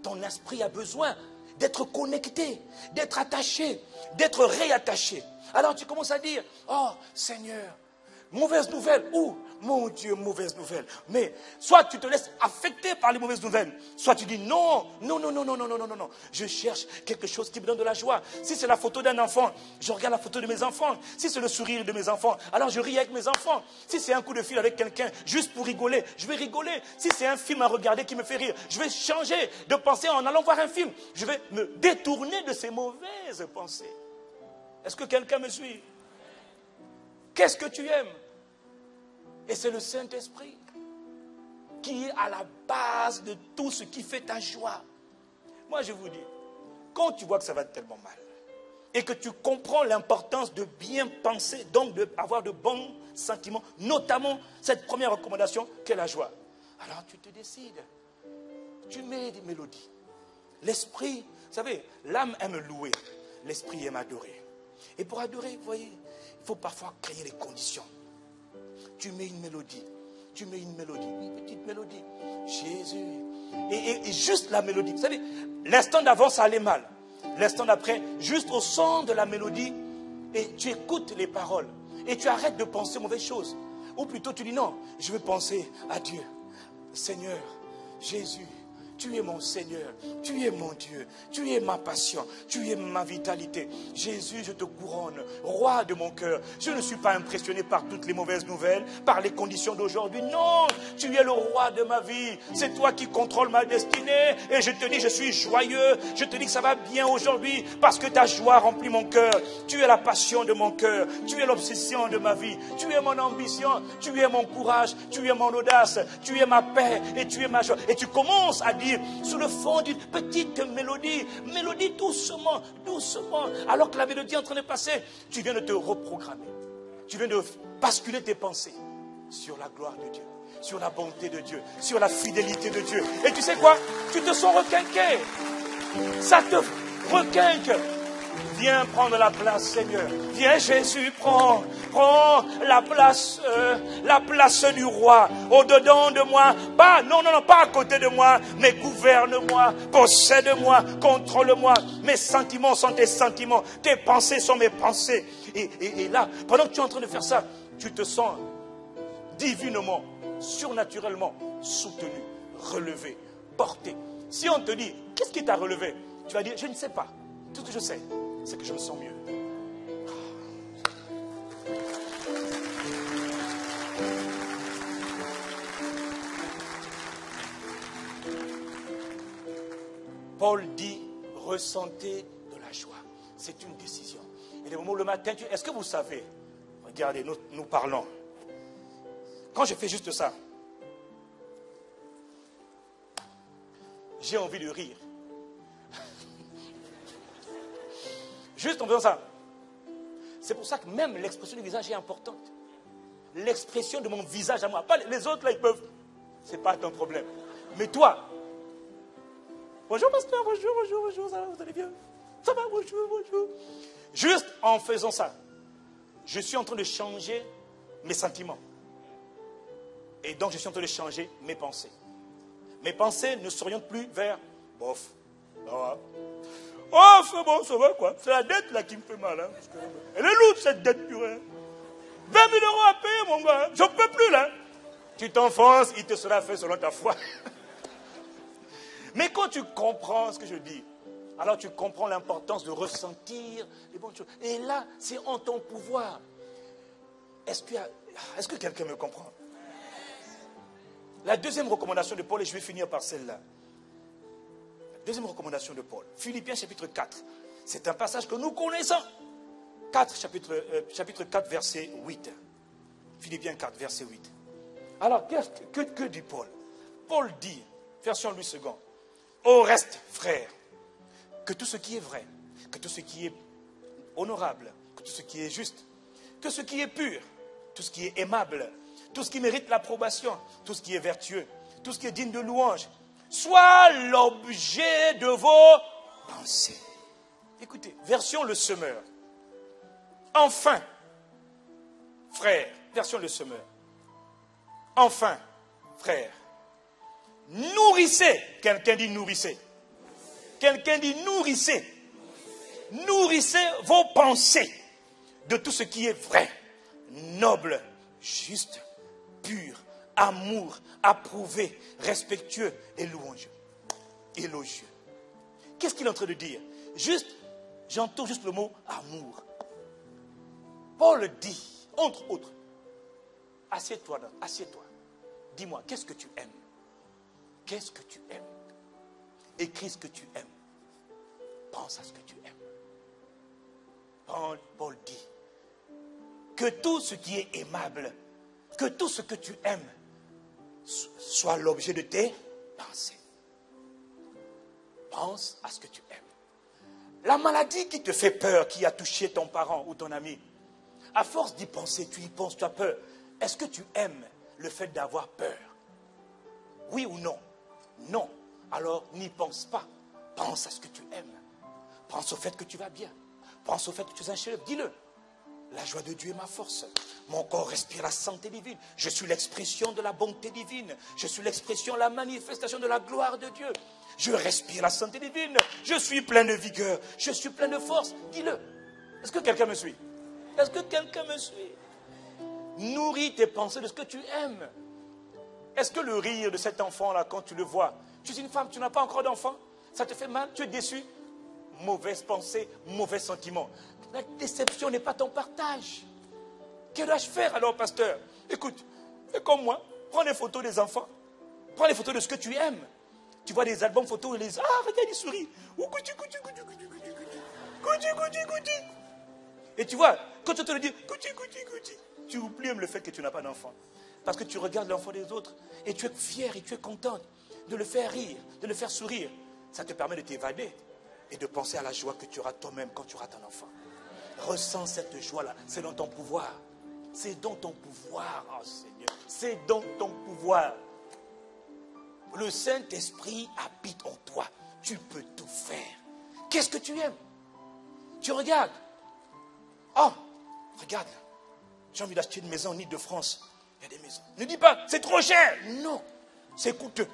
Ton esprit a besoin d'être connecté, d'être attaché, d'être réattaché. Alors tu commences à dire, oh Seigneur, mauvaise nouvelle, ou mon Dieu, mauvaise nouvelle. Mais soit tu te laisses affecter par les mauvaises nouvelles, soit tu dis non. Je cherche quelque chose qui me donne de la joie. Si c'est la photo d'un enfant, je regarde la photo de mes enfants. Si c'est le sourire de mes enfants, alors je ris avec mes enfants. Si c'est un coup de fil avec quelqu'un, juste pour rigoler, je vais rigoler. Si c'est un film à regarder qui me fait rire, je vais changer de pensée en allant voir un film. Je vais me détourner de ces mauvaises pensées. Est-ce que quelqu'un me suit? Qu'est-ce que tu aimes? Et c'est le Saint-Esprit qui est à la base de tout ce qui fait ta joie. Moi, je vous dis, quand tu vois que ça va tellement mal, et que tu comprends l'importance de bien penser, donc d'avoir de bons sentiments, notamment cette première recommandation qu'est la joie, alors tu te décides. Tu mets des mélodies. L'esprit, vous savez, l'âme aime louer, l'esprit aime adorer. Et pour adorer, vous voyez, il faut parfois créer les conditions. Tu mets une mélodie, une petite mélodie. Jésus. Et juste la mélodie. Vous savez, l'instant d'avant, ça allait mal. L'instant d'après, juste au son de la mélodie, et tu écoutes les paroles. Et tu arrêtes de penser mauvaises choses. Ou plutôt tu dis non, je veux penser à Dieu. Seigneur, Jésus, tu es mon Seigneur, tu es mon Dieu, tu es ma passion, tu es ma vitalité. Jésus, je te couronne, roi de mon cœur. Je ne suis pas impressionné par toutes les mauvaises nouvelles, par les conditions d'aujourd'hui. Non, tu es le roi de ma vie. C'est toi qui contrôles ma destinée. Et je te dis, je suis joyeux. Je te dis que ça va bien aujourd'hui parce que ta joie remplit mon cœur. Tu es la passion de mon cœur. Tu es l'obsession de ma vie. Tu es mon ambition. Tu es mon courage. Tu es mon audace. Tu es ma paix et tu es ma joie. Et tu commences à dire, sous le fond d'une petite mélodie, doucement, doucement, alors que la mélodie est en train de passer, tu viens de te reprogrammer. Tu viens de basculer tes pensées sur la gloire de Dieu, sur la bonté de Dieu, sur la fidélité de Dieu. Et tu sais quoi? Tu te sens requinqué. Ça te requinque. Viens prendre la place, Seigneur. Viens, Jésus, prends la place du roi. Au-dedans de moi. Pas, non, pas à côté de moi, mais gouverne-moi, possède-moi, contrôle-moi. Mes sentiments sont tes sentiments. Tes pensées sont mes pensées. Et là, pendant que tu es en train de faire ça, tu te sens divinement, surnaturellement soutenu, relevé, porté. Si on te dit, qu'est-ce qui t'a relevé? Tu vas dire, je ne sais pas. Tout ce que je sais, c'est que je me sens mieux. Paul dit, ressentez de la joie. C'est une décision. Et le moment le matin, est-ce que vous savez, regardez, nous parlons. Quand je fais juste ça, j'ai envie de rire. Juste en faisant ça. C'est pour ça que même l'expression du visage est importante. L'expression de mon visage à moi. Pas les autres, là, ils peuvent. C'est pas ton problème. Mais toi. Bonjour, pasteur, bonjour, ça va, vous allez bien? Ça va, bonjour. Juste en faisant ça, je suis en train de changer mes sentiments. Et donc, je suis en train de changer mes pensées. Mes pensées ne s'orientent plus vers bof. Ça va. Oh, c'est bon, ça va quoi? C'est la dette là qui me fait mal. Hein, parce que, elle est lourde cette dette purée. 20 000 € à payer, mon gars. Je ne peux plus là. Tu t'enfonces, il te sera fait selon ta foi. Mais quand tu comprends ce que je dis, alors tu comprends l'importance de ressentir les bonnes choses. Et là, c'est en ton pouvoir. Est-ce que quelqu'un me comprend? La deuxième recommandation de Paul, et je vais finir par celle-là. Deuxième recommandation de Paul, Philippiens chapitre 4. C'est un passage que nous connaissons. Chapitre 4, verset 8. Philippiens 4, verset 8. Alors, que dit Paul? Paul dit, version Louis II, au reste, frères, que tout ce qui est vrai, que tout ce qui est honorable, que tout ce qui est juste, que ce qui est pur, tout ce qui est aimable, tout ce qui mérite l'approbation, tout ce qui est vertueux, tout ce qui est digne de louange, soit l'objet de vos pensées. Écoutez, version le semeur. Enfin, frère, version le semeur. Enfin, frère, nourrissez. Quelqu'un dit nourrissez. Quelqu'un dit nourrissez. Nourrissez vos pensées de tout ce qui est vrai, noble, juste, pur, amour, approuvé, respectueux et louange. Élogieux. Qu'est-ce qu'il est en train de dire? J'entends juste le mot amour. Paul dit, entre autres, assieds-toi. Dis-moi, qu'est-ce que tu aimes? Qu'est-ce que tu aimes? Écris ce que tu aimes. Pense à ce que tu aimes. Paul dit que tout ce qui est aimable, que tout ce que tu aimes soit l'objet de tes pensées. Pense à ce que tu aimes. La maladie qui te fait peur, qui a touché ton parent ou ton ami, à force d'y penser, tu y penses, tu as peur. Est-ce que tu aimes le fait d'avoir peur? Oui ou non? Non. Alors n'y pense pas. pense à ce que tu aimes. Pense au fait que tu vas bien. Pense au fait que tu es un chef. Dis-le. La joie de Dieu est ma force. Mon corps respire la santé divine. Je suis l'expression de la bonté divine. Je suis l'expression, la manifestation de la gloire de Dieu. Je respire la santé divine. Je suis plein de vigueur. Je suis plein de force. Dis-le. Est-ce que quelqu'un me suit? Est-ce que quelqu'un me suit? Nourris tes pensées de ce que tu aimes. Est-ce que le rire de cet enfant-là, quand tu le vois, tu es une femme, tu n'as pas encore d'enfant, ça te fait mal, tu es déçu? Mauvaise pensée, mauvais sentiment. La déception n'est pas ton partage. Que dois-je faire alors, pasteur? Écoute, fais comme moi, prends les photos des enfants, prends les photos de ce que tu aimes. Tu vois des albums photos, les regarde, il sourit. Et tu vois, quand tu te le dis, tu oublies même le fait que tu n'as pas d'enfant. Parce que tu regardes l'enfant des autres et tu es fier et tu es contente de le faire rire, de le faire sourire. Ça te permet de t'évader et de penser à la joie que tu auras toi-même quand tu auras ton enfant. Ressens cette joie-là, c'est dans ton pouvoir. C'est dans ton pouvoir, oh Seigneur. C'est dans ton pouvoir. Le Saint-Esprit habite en toi. Tu peux tout faire. Qu'est-ce que tu aimes? Tu regardes. Oh, regarde. J'ai envie d'acheter une maison en Île-de-France. Il y a des maisons. Ne dis pas, c'est trop cher. Non, c'est coûteux.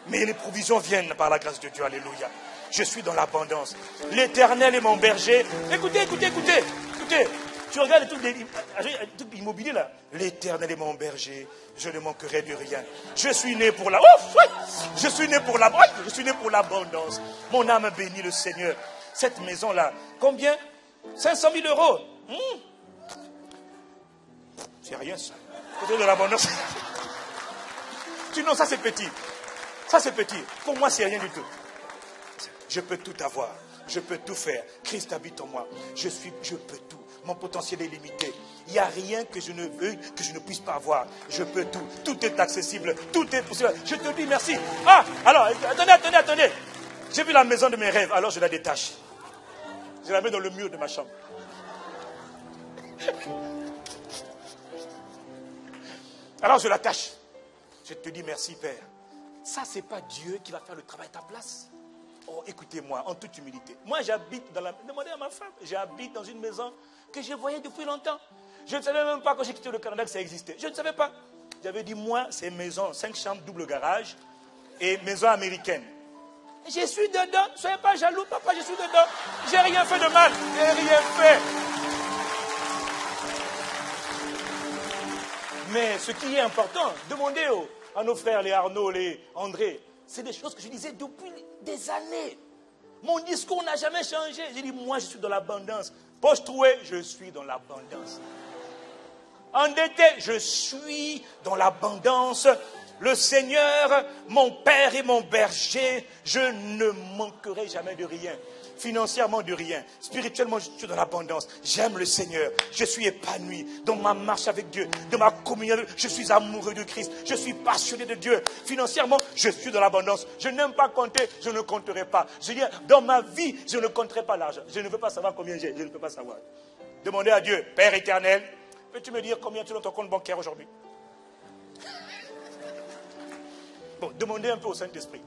Mais les provisions viennent par la grâce de Dieu. Alléluia. Je suis dans l'abondance. L'Éternel est mon berger. Écoutez. Tu regardes les trucs immobiliers là. L'Éternel est mon berger. Je ne manquerai de rien. Je suis né pour la... Je suis né pour la... Je suis né pour l'abondance. Mon âme bénit le Seigneur. Cette maison-là, combien? 500 000 euros. C'est rien ça. Côté de l'abondance. Non, ça c'est petit. Ça c'est petit. Pour moi, c'est rien du tout. Je peux tout avoir. Je peux tout faire. Christ habite en moi. Je peux tout. Mon potentiel est limité. Il n'y a rien que je ne veux, que je ne puisse pas avoir. Je peux tout. Tout est accessible. Tout est possible. Je te dis merci. Ah, alors, attendez. J'ai vu la maison de mes rêves. Alors je la détache. Je la mets dans le mur de ma chambre. Alors je l'attache. Je te dis merci, Père. Ça, ce n'est pas Dieu qui va faire le travail à ta place. Oh, écoutez-moi, en toute humilité. Moi, j'habite dans la... Demandez à ma femme. J'habite dans une maison que je voyais depuis longtemps. Je ne savais même pas quand j'ai quitté le Canada que ça existait. Je ne savais pas. J'avais dit, moi, c'est maison, 5 chambres, double garage et maison américaine. Je suis dedans. Ne soyez pas jaloux, papa, je suis dedans. J'ai rien fait de mal. J'ai rien fait. Mais ce qui est important, demandez à nos frères, les Arnaud, les André, c'est des choses que je disais depuis des années. Mon discours n'a jamais changé. J'ai dit, moi, je suis dans l'abondance. Poche trouée, je suis dans l'abondance. Endetté, je suis dans l'abondance. Le Seigneur, mon Père et mon berger, je ne manquerai jamais de rien. Financièrement de rien. Spirituellement, je suis dans l'abondance. J'aime le Seigneur. Je suis épanoui dans ma marche avec Dieu, dans ma communion. Je suis amoureux de Christ. Je suis passionné de Dieu. Financièrement, je suis dans l'abondance. Je n'aime pas compter, je ne compterai pas. Je dis, dans ma vie, je ne compterai pas l'argent. Je ne veux pas savoir combien j'ai. Je ne peux pas savoir. Demandez à Dieu, Père éternel, peux-tu me dire combien tu as dans ton compte bancaire aujourd'hui? Bon, demandez un peu au Saint-Esprit.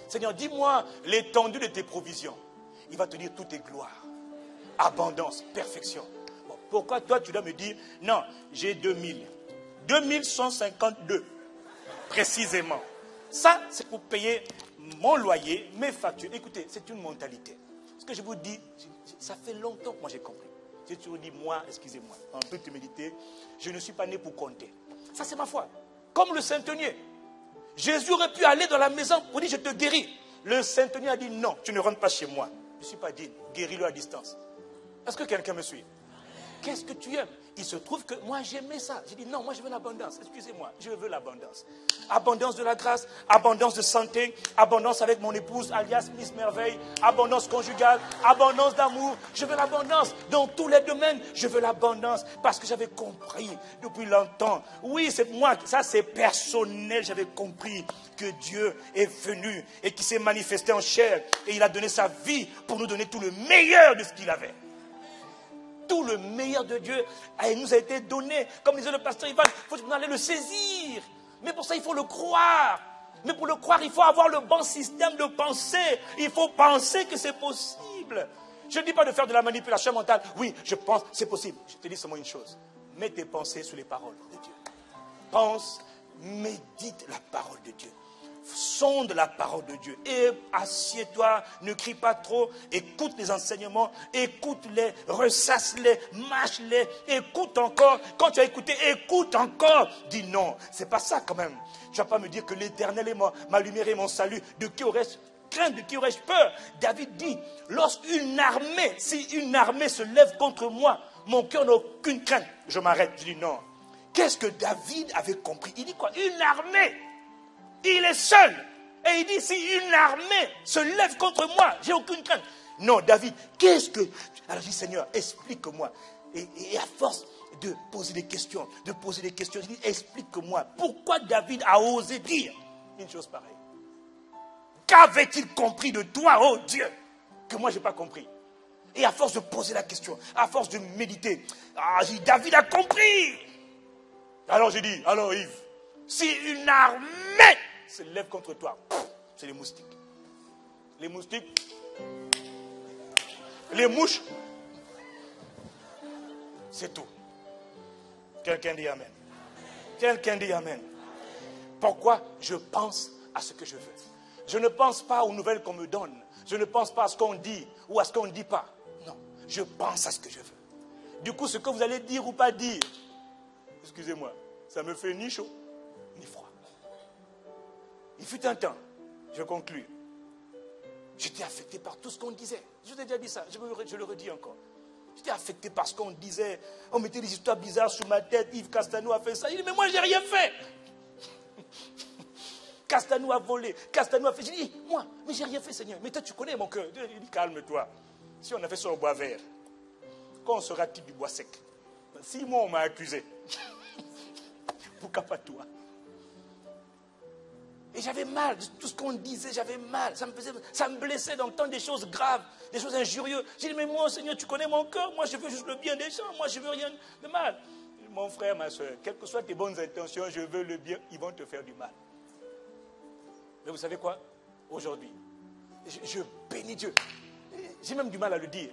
Seigneur, dis-moi l'étendue de tes provisions. Il va te dire tout est gloire, abondance, perfection. Bon, pourquoi toi tu dois me dire, non, j'ai 2000. 2152, précisément. Ça, c'est pour payer mon loyer, mes factures. Écoutez, c'est une mentalité. Ce que je vous dis, ça fait longtemps que moi j'ai compris. J'ai toujours dit, moi, excusez-moi, en toute humilité, je ne suis pas né pour compter. Ça, c'est ma foi. Comme le centenier. Jésus aurait pu aller dans la maison pour dire, je te guéris. Le centenier a dit, non, tu ne rentres pas chez moi. Je ne suis pas digne, guéris-le à distance. Est-ce que quelqu'un me suit? Qu'est-ce que tu aimes? Il se trouve que moi j'aimais ça. J'ai dit non, moi je veux l'abondance. Excusez-moi, je veux l'abondance. Abondance de la grâce, abondance de santé, abondance avec mon épouse alias Miss Merveille, abondance conjugale, abondance d'amour. Je veux l'abondance dans tous les domaines. Je veux l'abondance parce que j'avais compris depuis longtemps. Oui, c'est moi, ça c'est personnel. J'avais compris que Dieu est venu et qu'il s'est manifesté en chair et il a donné sa vie pour nous donner tout le meilleur de ce qu'il avait. Tout le meilleur de Dieu nous a été donné. Comme disait le pasteur Ivan, il faut aller le saisir. Mais pour ça, il faut le croire. Mais pour le croire, il faut avoir le bon système de pensée. Il faut penser que c'est possible. Je ne dis pas de faire de la manipulation mentale. Oui, je pense, c'est possible. Je te dis seulement une chose. Mets tes pensées sur les paroles de Dieu. Pense, médite la parole de Dieu. Sonde la parole de Dieu. Et assieds-toi, ne crie pas trop. Écoute les enseignements, écoute-les, ressasse-les, mâche-les, écoute encore. Quand tu as écouté, écoute encore. Dis non, c'est pas ça quand même. Tu ne vas pas me dire que l'Éternel est ma lumière et mon salut. De qui aurais-je crainte, de qui aurais-je peur? David dit, si une armée se lève contre moi, mon cœur n'a aucune crainte. Je m'arrête, je dis non. Qu'est-ce que David avait compris? Il dit quoi? Une armée. Il est seul. Et il dit, si une armée se lève contre moi, j'ai aucune crainte. Non, David, qu'est-ce que... Alors je dis, Seigneur, explique-moi. Et à force de poser des questions, je dis, explique-moi. Pourquoi David a osé dire une chose pareille? Qu'avait-il compris de toi, oh Dieu, que moi je n'ai pas compris? Et à force de poser la question, à force de méditer, j'ai dit, David a compris. Alors j'ai dit, alors Yves, si une armée se lève contre toi, c'est les moustiques. Les moustiques, les mouches, c'est tout. Quelqu'un dit Amen. Quelqu'un dit Amen. Pourquoi je pense à ce que je veux? Je ne pense pas aux nouvelles qu'on me donne. Je ne pense pas à ce qu'on dit ou à ce qu'on ne dit pas. Non, je pense à ce que je veux. Du coup, ce que vous allez dire ou pas dire, excusez-moi, ça me fait ni chaud, ni froid. Il fut un temps, je conclus, j'étais affecté par tout ce qu'on disait. Je vous ai déjà dit ça, je le redis encore. J'étais affecté par ce qu'on disait. On mettait des histoires bizarres sur ma tête. Yves Castanou a fait ça. Il dit, mais moi, je n'ai rien fait. Castanou a volé. Castanou a fait. J'ai dit, moi, mais j'ai rien fait, Seigneur. Mais toi, tu connais mon cœur. Il dit, calme-toi. Si on a fait ça au bois vert, quand on sera-t-il du bois sec? 6 mois, on m'a accusé. Pourquoi pas toi? Et j'avais mal, tout ce qu'on disait, j'avais mal. Ça me blessait d'entendre des choses graves, des choses injurieuses. J'ai dit, mais moi, Seigneur, tu connais mon cœur. Moi, je veux juste le bien des gens. Moi, je ne veux rien de mal. Mon frère, ma soeur, quelles que soient tes bonnes intentions, je veux le bien, ils vont te faire du mal. Mais vous savez quoi? Aujourd'hui, je bénis Dieu. J'ai même du mal à le dire.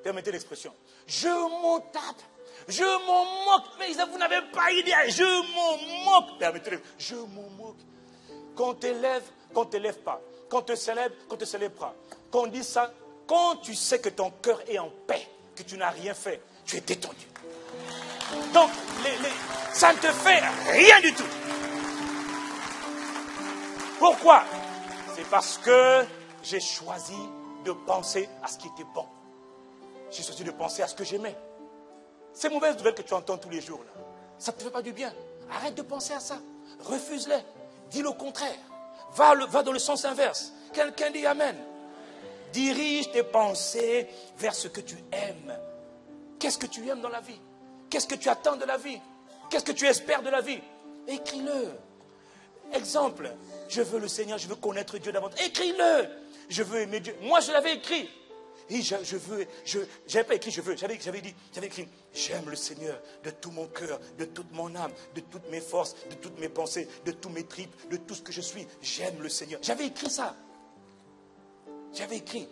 Permettez l'expression. Je m'en tape. Je m'en moque. Mais vous n'avez pas idée. Je m'en moque. Permettez-le. Je m'en moque. Qu'on t'élève, qu'on ne t'élève pas. Qu'on te célèbre, qu'on ne te célèbre pas. Qu'on dise ça, quand tu sais que ton cœur est en paix, que tu n'as rien fait, tu es détendu. Donc, ça ne te fait rien du tout. Pourquoi? C'est parce que j'ai choisi de penser à ce qui était bon. J'ai choisi de penser à ce que j'aimais. Ces mauvaises nouvelles que tu entends tous les jours, là, ça ne te fait pas du bien. Arrête de penser à ça. Refuse-les. Dis le contraire. Va dans le sens inverse. Quelqu'un dit Amen. Dirige tes pensées vers ce que tu aimes. Qu'est-ce que tu aimes dans la vie? Qu'est-ce que tu attends de la vie? Qu'est-ce que tu espères de la vie? Écris-le. Exemple, je veux le Seigneur, je veux connaître Dieu davantage. Écris-le. Je veux aimer Dieu. Moi, je l'avais écrit. Et j'avais pas écrit je veux, j'avais écrit j'aime le Seigneur de tout mon cœur, de toute mon âme, de toutes mes forces, de toutes mes pensées, de tous mes tripes, de tout ce que je suis. J'aime le Seigneur. J'avais écrit ça. J'avais écrit.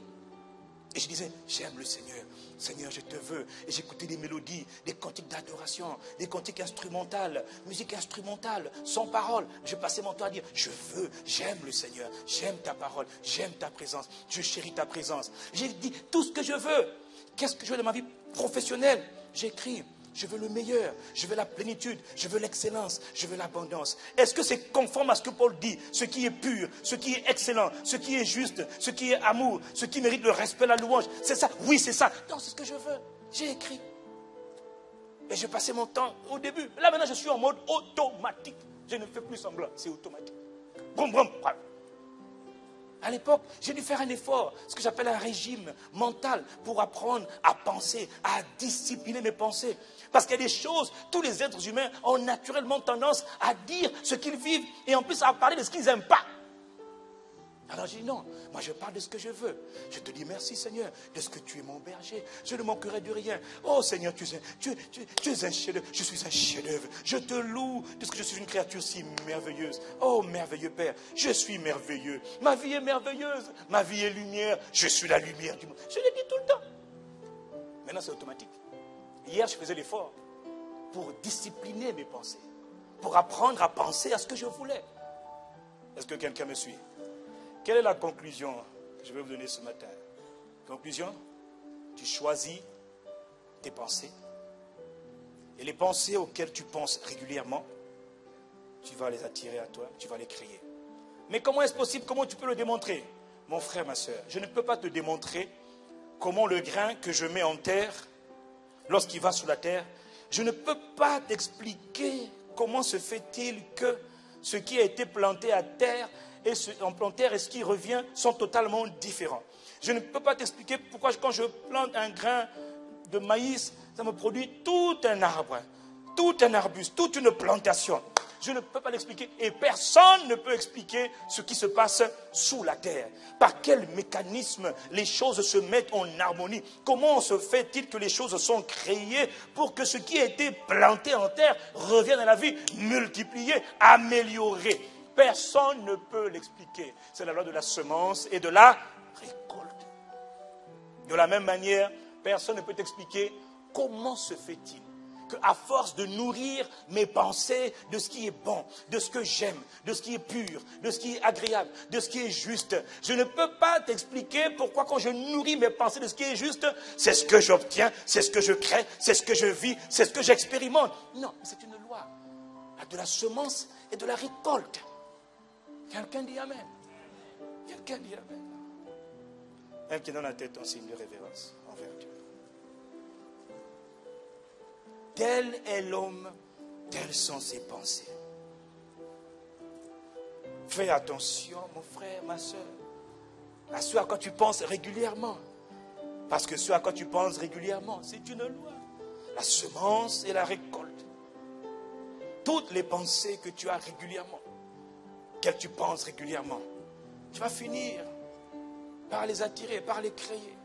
Et je disais, j'aime le Seigneur. Seigneur, je te veux. Et j'écoutais des mélodies, des cantiques d'adoration, des cantiques instrumentales, musique instrumentale, sans parole. Je passais mon temps à dire, je veux, j'aime le Seigneur, j'aime ta parole, j'aime ta présence, je chéris ta présence. J'ai dit tout ce que je veux. Qu'est-ce que je veux de ma vie professionnelle? J'écris, je veux le meilleur, je veux la plénitude, je veux l'excellence, je veux l'abondance. Est-ce que c'est conforme à ce que Paul dit? Ce qui est pur, ce qui est excellent, ce qui est juste, ce qui est amour, ce qui mérite le respect, la louange. C'est ça? Oui, c'est ça. Non, c'est ce que je veux. J'ai écrit. Et je passais mon temps au début. Là, maintenant, je suis en mode automatique. Je ne fais plus semblant, c'est automatique. Brum, brum, brum. À l'époque, j'ai dû faire un effort, ce que j'appelle un régime mental, pour apprendre à penser, à discipliner mes pensées. Parce qu'il y a des choses, tous les êtres humains ont naturellement tendance à dire ce qu'ils vivent et en plus à parler de ce qu'ils n'aiment pas. Alors je dis non, moi je parle de ce que je veux. Je te dis merci Seigneur, de ce que tu es mon berger. Je ne manquerai de rien. Oh Seigneur, tu es un chef-d'œuvre. Je suis un chef-d'œuvre. Je te loue de ce que je suis une créature si merveilleuse. Oh merveilleux Père, je suis merveilleux. Ma vie est merveilleuse. Ma vie est lumière. Je suis la lumière du monde. Je le dis tout le temps. Maintenant c'est automatique. Hier je faisais l'effort pour discipliner mes pensées. Pour apprendre à penser à ce que je voulais. Est-ce que quelqu'un me suit? Quelle est la conclusion que je vais vous donner ce matin? Conclusion, tu choisis tes pensées. Et les pensées auxquelles tu penses régulièrement, tu vas les attirer à toi, tu vas les créer. Mais comment est-ce possible? Comment tu peux le démontrer? Mon frère, ma soeur, je ne peux pas te démontrer comment le grain que je mets en terre, lorsqu'il va sous la terre, je ne peux pas t'expliquer comment se fait-il que ce qui a été planté à terre et en plantaire et ce qui revient sont totalement différents. Je ne peux pas t'expliquer pourquoi quand je plante un grain de maïs, ça me produit tout un arbre, tout un arbuste, toute une plantation. Je ne peux pas l'expliquer et personne ne peut expliquer ce qui se passe sous la terre. Par quel mécanisme les choses se mettent en harmonie? Comment se fait-il que les choses sont créées pour que ce qui a été planté en terre revienne à la vie, multiplié, amélioré? Personne ne peut l'expliquer. C'est la loi de la semence et de la récolte. De la même manière, personne ne peut expliquer comment se fait-il qu'à force de nourrir mes pensées de ce qui est bon, de ce que j'aime, de ce qui est pur, de ce qui est agréable, de ce qui est juste, je ne peux pas t'expliquer pourquoi quand je nourris mes pensées de ce qui est juste, c'est ce que j'obtiens, c'est ce que je crée, c'est ce que je vis, c'est ce que j'expérimente. Non, c'est une loi de la semence et de la récolte. Quelqu'un dit Amen. Quelqu'un dit Amen. Même qui donne la tête en signe de révérence envers Dieu. Tel est l'homme, telles sont ses pensées. Fais attention, mon frère, ma soeur, à ce à quoi tu penses régulièrement. Parce que ce à quoi tu penses régulièrement, c'est une loi. La semence et la récolte. Toutes les pensées que tu as régulièrement, qu'elles tu penses régulièrement, tu vas finir par les attirer, par les créer.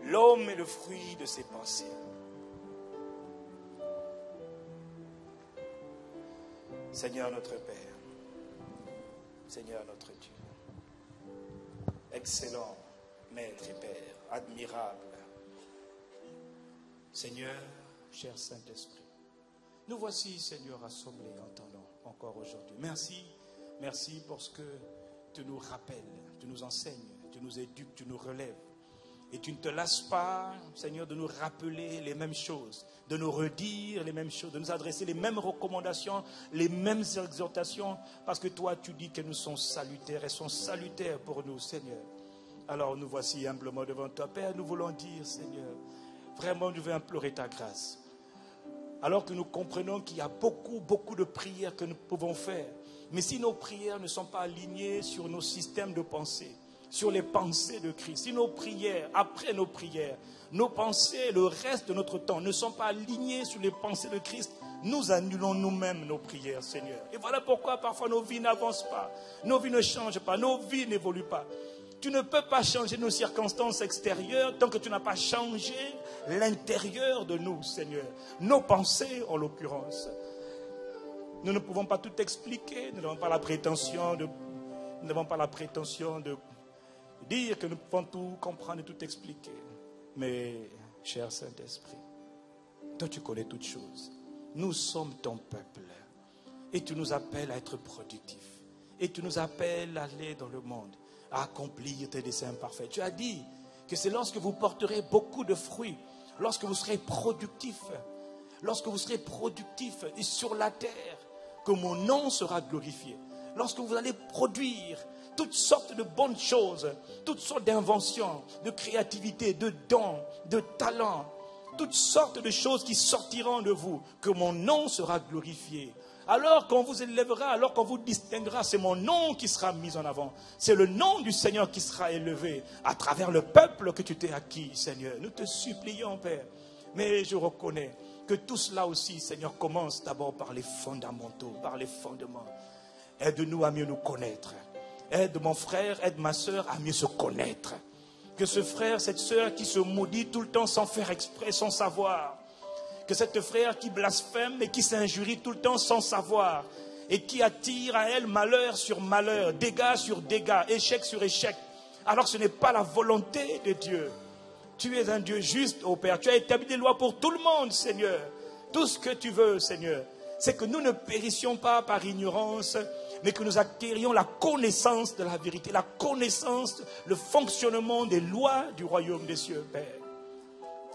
L'homme est le fruit de ses pensées. Seigneur notre Père, Seigneur notre Dieu, excellent Maître et Père, admirable. Seigneur, cher Saint-Esprit, nous voici, Seigneur, rassemblés en ton nom encore aujourd'hui. Merci, merci parce que tu nous rappelles, tu nous enseignes, tu nous éduques, tu nous relèves. Et tu ne te lasses pas, Seigneur, de nous rappeler les mêmes choses, de nous redire les mêmes choses, de nous adresser les mêmes recommandations, les mêmes exhortations, parce que toi, tu dis que nous sommes salutaires et sont salutaires pour nous, Seigneur. Alors nous voici humblement devant toi, Père, nous voulons dire, Seigneur, vraiment nous voulons implorer ta grâce. Alors que nous comprenons qu'il y a beaucoup de prières que nous pouvons faire, mais si nos prières ne sont pas alignées sur nos systèmes de pensée, sur les pensées de Christ, si nos prières, après nos prières, nos pensées, le reste de notre temps ne sont pas alignés sur les pensées de Christ, nous annulons nous-mêmes nos prières, Seigneur. Et voilà pourquoi parfois nos vies n'avancent pas, nos vies ne changent pas, nos vies n'évoluent pas. Tu ne peux pas changer nos circonstances extérieures tant que tu n'as pas changé l'intérieur de nous, Seigneur. Nos pensées, en l'occurrence. Nous ne pouvons pas tout expliquer, nous n'avons pas la prétention de dire que nous pouvons tout comprendre et tout expliquer. Mais, cher Saint-Esprit, toi tu connais toutes choses. Nous sommes ton peuple. Et tu nous appelles à être productifs. Et tu nous appelles à aller dans le monde, à accomplir tes desseins parfaits. Tu as dit que c'est lorsque vous porterez beaucoup de fruits, lorsque vous serez productifs et sur la terre, que mon nom sera glorifié. Lorsque vous allez produire toutes sortes de bonnes choses, toutes sortes d'inventions, de créativité, de dons, de talents, toutes sortes de choses qui sortiront de vous, que mon nom sera glorifié. Alors qu'on vous élèvera, alors qu'on vous distinguera, c'est mon nom qui sera mis en avant. C'est le nom du Seigneur qui sera élevé à travers le peuple que tu t'es acquis, Seigneur. Nous te supplions, Père. Mais je reconnais que tout cela aussi, Seigneur, commence d'abord par les fondamentaux, par les fondements. Aide-nous à mieux nous connaître. Aide mon frère, aide ma soeur à mieux se connaître. Que ce frère, cette soeur qui se maudit tout le temps sans faire exprès, sans savoir. Que cette frère qui blasphème et qui s'injurie tout le temps sans savoir. Et qui attire à elle malheur sur malheur, dégâts sur dégâts, échec sur échec. Alors ce n'est pas la volonté de Dieu. Tu es un Dieu juste, ô Père. Tu as établi des lois pour tout le monde, Seigneur. Tout ce que tu veux, Seigneur, c'est que nous ne périssions pas par ignorance, mais que nous acquérions la connaissance de la vérité, la connaissance, le fonctionnement des lois du royaume des cieux, Père,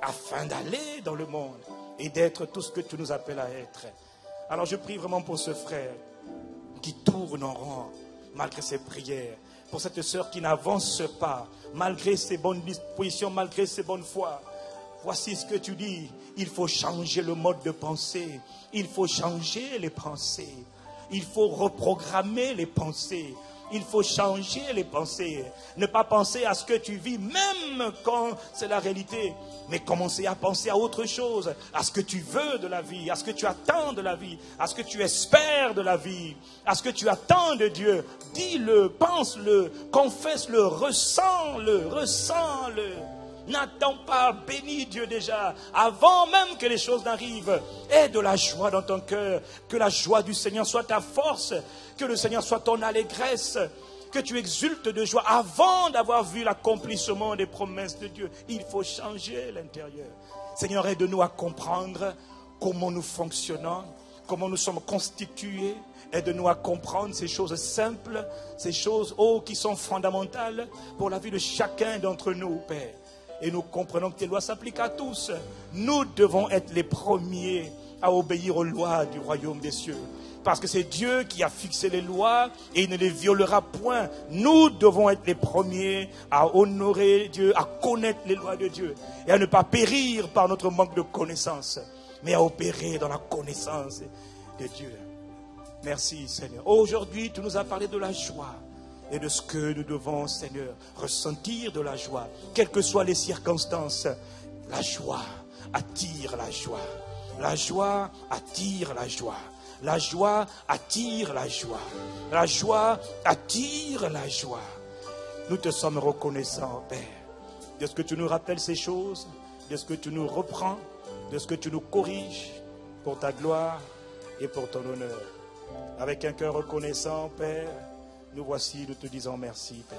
afin d'aller dans le monde et d'être tout ce que tu nous appelles à être. Alors je prie vraiment pour ce frère qui tourne en rond malgré ses prières, pour cette sœur qui n'avance pas malgré ses bonnes dispositions, malgré ses bonnes foi. Voici ce que tu dis, il faut changer le mode de pensée, il faut changer les pensées. Il faut reprogrammer les pensées. Il faut changer les pensées. Ne pas penser à ce que tu vis, même quand c'est la réalité. Mais commencer à penser à autre chose. À ce que tu veux de la vie. À ce que tu attends de la vie. À ce que tu espères de la vie. À ce que tu attends de Dieu. Dis-le, pense-le, confesse-le, ressens-le, ressens-le. N'attends pas, bénis Dieu déjà, avant même que les choses n'arrivent. Aie de la joie dans ton cœur, que la joie du Seigneur soit ta force, que le Seigneur soit ton allégresse, que tu exultes de joie avant d'avoir vu l'accomplissement des promesses de Dieu. Il faut changer l'intérieur. Seigneur, aide-nous à comprendre comment nous fonctionnons, comment nous sommes constitués. Aide-nous à comprendre ces choses simples, ces choses qui sont fondamentales pour la vie de chacun d'entre nous, Père. Et nous comprenons que tes lois s'appliquent à tous. Nous devons être les premiers à obéir aux lois du royaume des cieux. Parce que c'est Dieu qui a fixé les lois et il ne les violera point. Nous devons être les premiers à honorer Dieu, à connaître les lois de Dieu. Et à ne pas périr par notre manque de connaissance, mais à opérer dans la connaissance de Dieu. Merci Seigneur. Aujourd'hui, tu nous as parlé de la joie. Et de ce que nous devons, Seigneur, ressentir de la joie, quelles que soient les circonstances. La joie attire la joie. La joie attire la joie. La joie attire la joie. La joie attire la joie. Nous te sommes reconnaissants, Père, de ce que tu nous rappelles ces choses, de ce que tu nous reprends, de ce que tu nous corriges pour ta gloire et pour ton honneur. Avec un cœur reconnaissant, Père, nous voici, nous te disons merci, Père.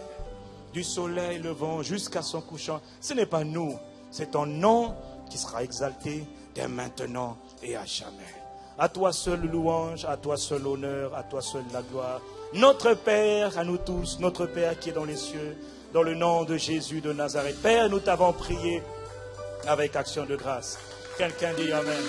Du soleil levant jusqu'à son couchant, ce n'est pas nous, c'est ton nom qui sera exalté dès maintenant et à jamais. À toi seul louange, à toi seul honneur, à toi seul la gloire. Notre Père, à nous tous, notre Père qui est dans les cieux, dans le nom de Jésus de Nazareth. Père, nous t'avons prié avec action de grâce. Quelqu'un dit Amen.